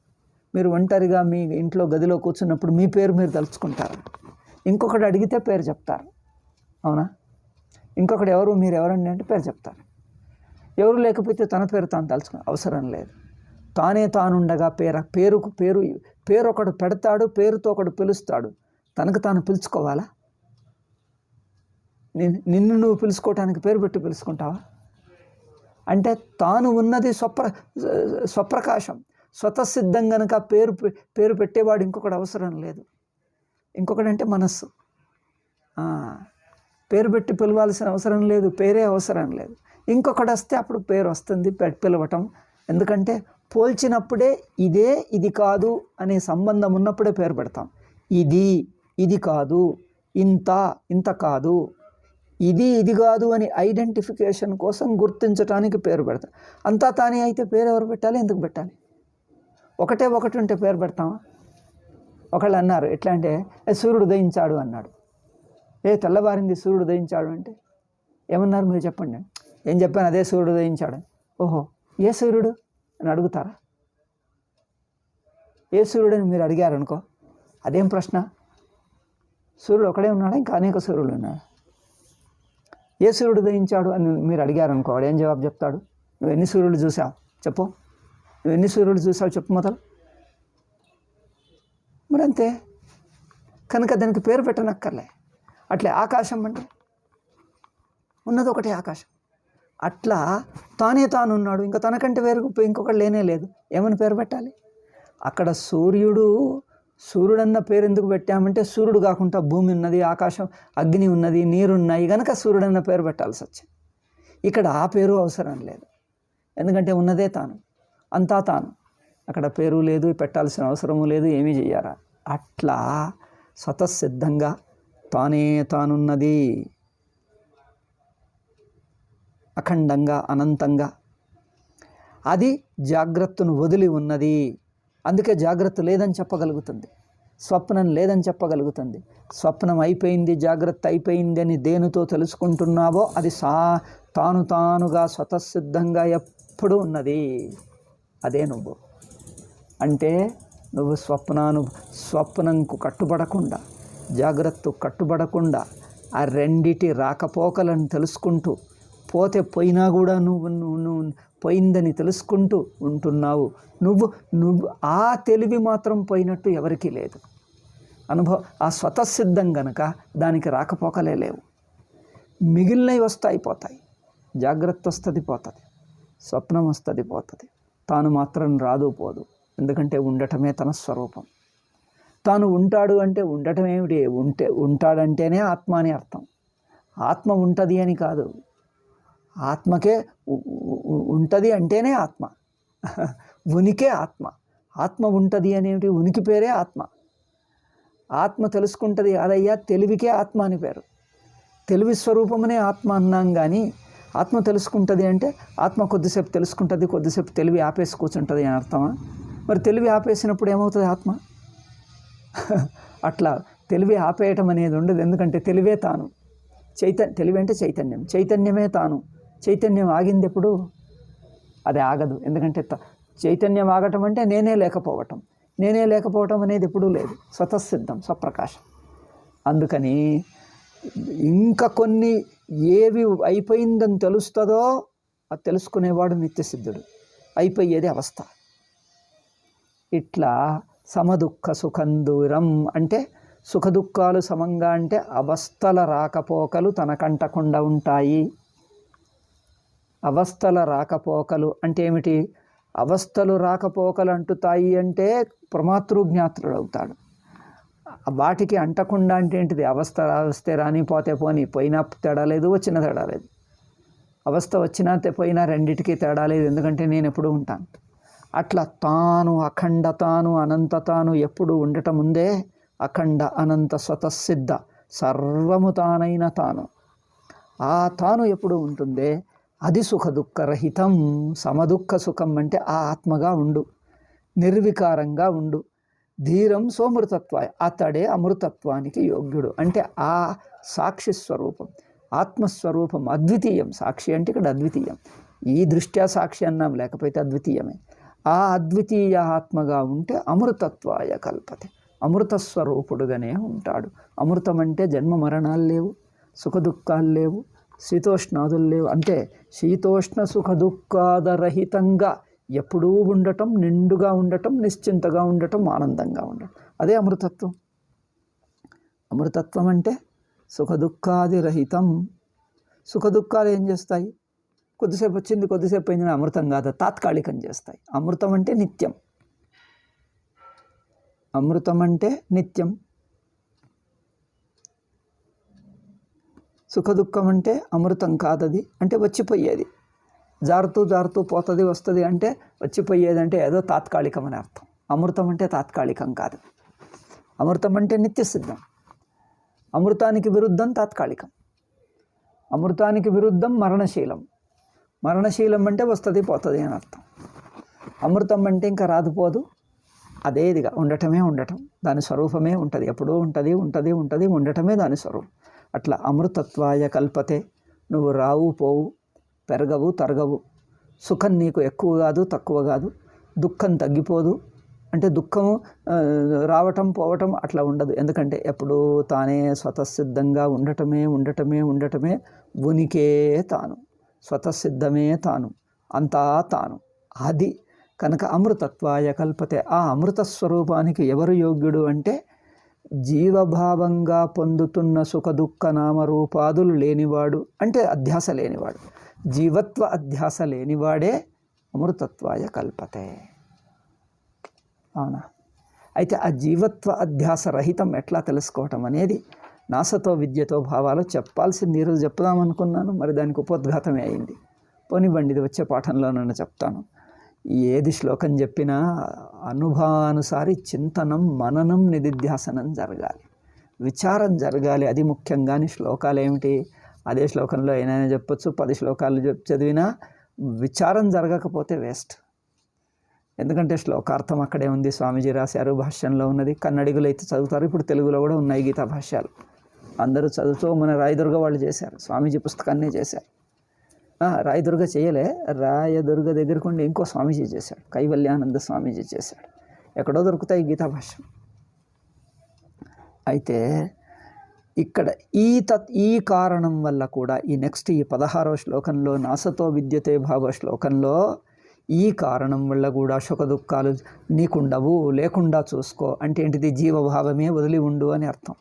మీరు ఒంటరిగా మీ ఇంట్లో గదిలో కూర్చున్నప్పుడు మీ పేరు మీరు తలుచుకుంటారు. ఇంకొకటి అడిగితే పేరు చెప్తారు, అవునా? ఇంకొకటి మీరు ఎవరండి అంటే పేరు చెప్తారు. ఎవరు లేకపోతే తన పేరు తాను తలుచుకునే అవసరం లేదు. తానే తానుండగా పేరు ఒకడు పెడతాడు, పేరుతో ఒకడు పిలుస్తాడు. తనకు తాను పిలుచుకోవాలా? నిన్ను నువ్వు పిలుచుకోవటానికి పేరు పెట్టి పిలుచుకుంటావా? అంటే తాను ఉన్నది స్వప్రకాశం, స్వతసిద్ధం కనుక పేరు పెట్టేవాడు ఇంకొకటి అవసరం లేదు. ఇంకొకడంటే మనస్సు. పేరు పెట్టి పిలవాల్సిన అవసరం లేదు, పేరే అవసరం లేదు. ఇంకొకటి వస్తే అప్పుడు పేరు వస్తుంది, పిలవటం. ఎందుకంటే పోల్చినప్పుడే ఇది కాదు అనే సంబంధం ఉన్నప్పుడే పేరు పెడతాం. ఇది కాదు, ఇంత కాదు, ఇది కాదు అని ఐడెంటిఫికేషన్ కోసం గుర్తించడానికి పేరు పెడతాం. అంతా తానే అయితే పేరు ఎవరు పెట్టాలి, ఎందుకు పెట్టాలి? ఒకటి ఉంటే పేరు పెడతామా? ఒకళ్ళు అన్నారు, ఎట్లా అంటే సూర్యుడు ఉదయించాడు అన్నాడు. తెల్లవారింది సూర్యుడు ఉదయించాడు అంటే ఏమన్నారు మీరు చెప్పండి. ఏం చెప్పాను? అదే సూర్యుడు ఉదయించాడు. ఓహో, ఏ సూర్యుడు అని అడుగుతారా? ఏ సూర్యుడు అని మీరు అడిగారు అనుకో, అదేం ప్రశ్న? సూర్యుడు ఒకడే ఉన్నాడా, ఇంకా అనేక సూర్యుడు ఉన్నాడు? ఏ సూర్యుడు ఉదయించాడు అని మీరు అడిగారు అనుకో, వాడు ఏం జవాబు చెప్తాడు? నువ్వు ఎన్ని సూర్యుడు చూసావు చెప్పు, చెప్పు మొదలు. మరి అంతే. కనుక దానికి పేరు పెట్టనక్కర్లే. అట్లే ఆకాశం అంటే ఉన్నది ఒకటే ఆకాశం. అట్లా తానే తాను ఉన్నాడు, ఇంకా తనకంటే వేరు ఇంకొకటి లేనే లేదు. ఏమని పేరు పెట్టాలి? అక్కడ సూర్యుడన్న పేరు ఎందుకు పెట్టామంటే సూర్యుడు కాకుండా భూమి ఉన్నది, ఆకాశం, అగ్ని ఉన్నది, నీరున్నాయి కనుక సూర్యుడన్న పేరు పెట్టాల్సి వచ్చింది. ఇక్కడ ఆ పేరు అవసరం లేదు, ఎందుకంటే ఉన్నదే తాను, అంతా తాను. అక్కడ పేరు లేదు, పెట్టాల్సిన అవసరము లేదు, ఏమీ చెయ్యారా. అట్లా స్వతసిద్ధంగా తానే తానున్నది, అఖండంగా అనంతంగా. అది జాగ్రత్తను వదిలి ఉన్నది. అందుకే జాగ్రత్త లేదని చెప్పగలుగుతుంది, స్వప్నం లేదని చెప్పగలుగుతుంది. స్వప్నం అయిపోయింది, జాగ్రత్త అయిపోయింది అని దేనితో తెలుసుకుంటున్నావో అది తానుగా స్వతసిద్ధంగా ఎప్పుడూ ఉన్నది. అదే నువ్వు. అంటే నువ్వు స్వప్నంకు కట్టుబడకుండా, జాగ్రత్తకు కట్టుబడకుండా ఆ రెండిటి రాకపోకలను తెలుసుకుంటూ, పోతే పోయినా కూడా నువ్వు పోయిందని తెలుసుకుంటూ ఉంటున్నావు. నువ్వు ఆ తెలివి మాత్రం పోయినట్టు ఎవరికీ లేదు. ఆ స్వతసిద్ధం గనక దానికి రాకపోకలే లేవు. మిగిలినవి వస్తాయి పోతాయి. జాగ్రత్త వస్తుంది పోతుంది, స్వప్నం వస్తుంది పోతుంది, తాను మాత్రం రాదు పోదు. ఎందుకంటే ఉండటమే తన స్వరూపం. తాను ఉంటాడు అంటే ఉండటం ఏమిటి? ఉంటాడంటేనే ఆత్మ అని అర్థం. ఆత్మ ఉంటుంది అని కాదు, ఆత్మకే ఉంటుంది అంటేనే ఆత్మ, ఉనికే ఆత్మ. ఆత్మ ఉంటుంది అనేవి ఉనికి పేరే ఆత్మ. ఆత్మ తెలుసుకుంటుంది, అదయ్యా తెలివికే ఆత్మ అని పేరు. తెలివి స్వరూపమనే ఆత్మ అన్నాం. కానీ ఆత్మ తెలుసుకుంటుంది అంటే ఆత్మ కొద్దిసేపు తెలుసుకుంటుంది, కొద్దిసేపు తెలివి ఆపేసి కూర్చుంటుంది అని అర్థమా? మరి తెలివి ఆపేసినప్పుడు ఏమవుతుంది ఆత్మ? అట్లా తెలివి ఆపేయటం అనేది ఉండదు. ఎందుకంటే తెలివే తాను. తెలివి అంటే చైతన్యం, చైతన్యమే తాను. చైతన్యం ఆగింది ఎప్పుడు? అది ఆగదు. ఎందుకంటే చైతన్యం ఆగటం అంటే నేనే లేకపోవటం. నేనే లేకపోవటం అనేది ఎప్పుడూ లేదు. స్వతసిద్ధం, స్వప్రకాశం. అందుకని ఇంకా కొన్ని ఏవి అయిపోయిందని తెలుస్తుందో అది తెలుసుకునేవాడు నిత్యసిద్ధుడు. అయిపోయేది అవస్థ. ఇట్లా సమదుఃఖ సుఖం దూరం అంటే సుఖదుఖాలు సమంగా అంటే అవస్థల రాకపోకలు తనకంటకుండా ఉంటాయి. అవస్థల రాకపోకలు అంటే ఏమిటి? అవస్థలు రాకపోకలు అంటుతాయి అంటే ప్రమాతృజ్ఞాత్రుడు అవుతాడు. వాటికి అంటకుండా అంటే ఏంటిది? అవస్థ వస్తే రాని, పోతే పోని, పోయినా తేడా లేదు, వచ్చిన తేడా లేదు. అవస్థ వచ్చినా పోయినా రెండిటికి తేడా లేదు. ఎందుకంటే నేను ఎప్పుడూ ఉంటాను. అట్లా తాను అఖండ, తాను అనంత, తాను ఎప్పుడు ఉండటం ఉందే అఖండ అనంత స్వతసిద్ధ సర్వము తానైన తాను. ఆ తాను ఎప్పుడు ఉంటుందే అది సుఖ దుఃఖరహితం. సమదుఃఖ సుఖం అంటే ఆ ఆత్మగా ఉండు, నిర్వికారంగా ఉండు. ధీరం సోమృతత్వాయ, అతడే అమృతత్వానికి యోగ్యుడు. అంటే ఆ సాక్షి స్వరూపం, ఆత్మస్వరూపం అద్వితీయం. సాక్షి అంటే ఇక్కడ అద్వితీయం. ఈ దృష్ట్యా సాక్షి అన్నాం, లేకపోతే అద్వితీయమే. ఆ అద్వితీయ ఆత్మగా ఉంటే అమృతత్వాయ కల్పతే, అమృతస్వరూపుడుగానే ఉంటాడు. అమృతం అంటే జన్మ మరణాలు లేవు, సుఖ దుఃఖాలు లేవు, శీతోష్ణాదులు లేవు. అంటే శీతోష్ణ సుఖ దుఃఖాదరహితంగా ఎప్పుడూ ఉండటం, నిండుగా ఉండటం, నిశ్చింతగా ఉండటం, ఆనందంగా ఉండటం, అదే అమృతత్వం. అమృతత్వం అంటే సుఖ దుఃఖాది రహితం. సుఖ దుఃఖాలు ఏం చేస్తాయి? కొద్దిసేపు వచ్చింది, కొద్దిసేపు పోయింది, అమృతం కాదు, తాత్కాలికం చేస్తాయి. అమృతం అంటే నిత్యం. అమృతం అంటే నిత్యం. సుఖ దుఃఖం అంటే అమృతం కాదది, అంటే వచ్చిపోయేది. జారుతూ జారుతూ పోతుంది, వస్తుంది. అంటే వచ్చిపోయేది అంటే ఏదో తాత్కాలికం అని అర్థం. అమృతం అంటే తాత్కాలికం కాదు. అమృతం అంటే నిత్యసిద్ధం. అమృతానికి విరుద్ధం తాత్కాలికం. అమృతానికి విరుద్ధం మరణశీలం. మరణశీలం అంటే వస్తుంది పోతుంది అని అర్థం. అమృతం అంటే ఇంకా రాదుపోదు, అదేదిగా ఉండటమే ఉండటం, దాని స్వరూపమే ఉంటుంది, ఎప్పుడూ ఉంటుంది, ఉంటుంది, ఉంటుంది, ఉండటమే దాని స్వరూపం. అట్లా అమృతత్వాయ కల్పతే. నువ్వు రావు, పోవు, పెరగవు, తరగవు. సుఖం నీకు ఎక్కువ కాదు, తక్కువ కాదు. దుఃఖం తగ్గిపోదు. అంటే దుఃఖము రావటం పోవటం అట్లా ఉండదు. ఎందుకంటే ఎప్పుడూ తానే స్వతసిద్ధంగా ఉండటమే, ఉండటమే, ఉండటమే. ఉనికే తాను, స్వతసిద్ధమే తాను, అంతా తాను. అది కనుక అమృతత్వాయ కల్పతే. ఆ అమృత స్వరూపానికి ఎవరు యోగ్యుడు అంటే జీవభావంగా పొందుతున్న సుఖ దుఃఖ నామరూపాదులు లేనివాడు, అంటే అధ్యాస లేనివాడు. జీవత్వ అధ్యాస లేనివాడే అమృతత్వాయ కల్పతే. అవునా? అయితే ఆ జీవత్వ అధ్యాస రహితం ఎట్లా తెలుసుకోవటం అనేది నాసతో విద్యతో భావాలు చెప్పాల్సింది ఈరోజు చెప్దామనుకున్నాను. మరి దానికి ఉపోద్ఘాతమే అయింది. పోనివ్వండి, ఇది వచ్చే పాఠంలో నన్ను చెప్తాను. ఏది శ్లోకం చెప్పినా అనుభవానుసారి చింతనం, మననం, నిధిధ్యాసనం జరగాలి, విచారం జరగాలి. అది ముఖ్యంగాని శ్లోకాలు ఏమిటి? అదే శ్లోకంలో ఏమైనా చెప్పొచ్చు. 10 శ్లోకాలు చదివినా విచారం జరగకపోతే వేస్ట్. ఎందుకంటే శ్లోకార్థం అక్కడే ఉంది, స్వామీజీ రాశారు, భాష్యంలో ఉన్నది. కన్నడిగులు అయితే చదువుతారు, ఇప్పుడు తెలుగులో కూడా ఉన్నాయి గీతా భాష్యాలు. అందరూ చదువుతూ మన రాయదుర్గ వాళ్ళు చేశారు, స్వామీజీ పుస్తకాన్నే చేశారు. రాయదుర్గ చేయలే, రాయదుర్గ దగ్గరకు ఉండి ఇంకో స్వామీజీ చేశాడు, కైవల్యానంద స్వామీజీ చేశాడు. ఎక్కడో దొరుకుతాయి గీతా భాష్యం. అయితే ఇక్కడ ఈ కారణం వల్ల కూడా ఈ నెక్స్ట్ ఈ 16వ శ్లోకంలో నాసతో విద్యతే భావ శ్లోకంలో ఈ కారణం వల్ల కూడా సుఖ దుఃఖాలు నీకుండవు, లేకుండా చూసుకో అంటే ఏంటిది? జీవభావమే వదిలి ఉండు అని అర్థం.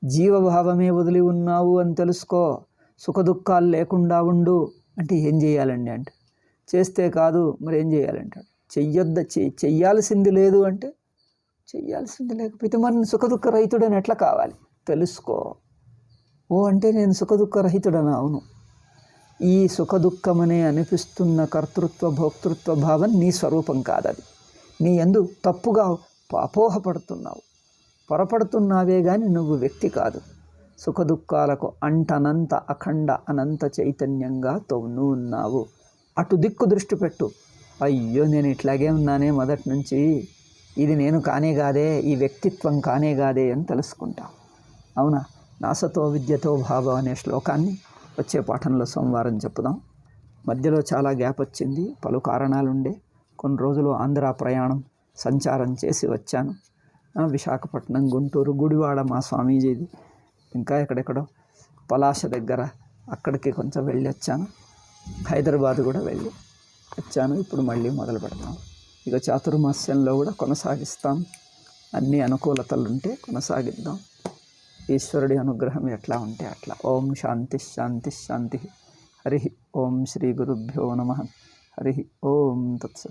జీవభావమే వదిలి ఉన్నావు అని తెలుసుకో, సుఖ దుఃఖాలు లేకుండా ఉండు అంటే ఏం చేయాలండి అంటే, చేస్తే కాదు మరి ఏం చేయాలంటాడు. చెయ్యాల్సింది లేదు అంటే, చెయ్యాల్సింది లేకపోతే మరి సుఖ దుఃఖ రహితుడని ఎట్లా కావాలి తెలుసుకో. అంటే నేను సుఖ దుఃఖ రహితుడనా? అవును. ఈ సుఖ దుఃఖమనే అనిపిస్తున్న కర్తృత్వ భోక్తృత్వ భావం నీ స్వరూపం కాదది. నీ యందు తప్పుగా అపోహపడుతున్నావు, పొరపడుతున్నావే కానీ నువ్వు వ్యక్తి కాదు. సుఖ దుఃఖాలకు అంటనంత అఖండ అనంత చైతన్యంగా నువ్వు ఉన్నావు. అటు దిక్కు దృష్టి పెట్టు. అయ్యో నేను ఇట్లాగే ఉన్నానే మొదటి నుంచి, ఇది నేను కానే కాదే, ఈ వ్యక్తిత్వం కానే కాదే అని తెలుసుకుంటావు. అవునా? నాసతో విద్యతో భావం అనే శ్లోకాన్ని వచ్చే పాఠంలో సోమవారం చెప్పుదాం. మధ్యలో చాలా గ్యాప్ వచ్చింది, పలు కారణాలుండే. కొన్ని రోజులు ఆంధ్ర ప్రయాణం సంచారం చేసి వచ్చాను. విశాఖపట్నం, గుంటూరు, గుడివాడ మా స్వామీజీది, ఇంకా ఎక్కడెక్కడో పలాస దగ్గర అక్కడికి కొంచెం వెళ్ళి వచ్చాను. హైదరాబాద్ కూడా వెళ్ళి వచ్చాను. ఇప్పుడు మళ్ళీ మొదలు పెడతాం. ఇక చాతుర్మాస్యంలో కూడా కొనసాగిస్తాం. అన్ని అనుకూలతలు ఉంటే కొనసాగిద్దాం. ఈశ్వరుడి అనుగ్రహం ఎట్లా ఉంటే అట్లా. ఓం శాంతి శాంతి శాంతి. హరి ఓం శ్రీ గురుభ్యో నమః. హరి ఓం తత్సత్.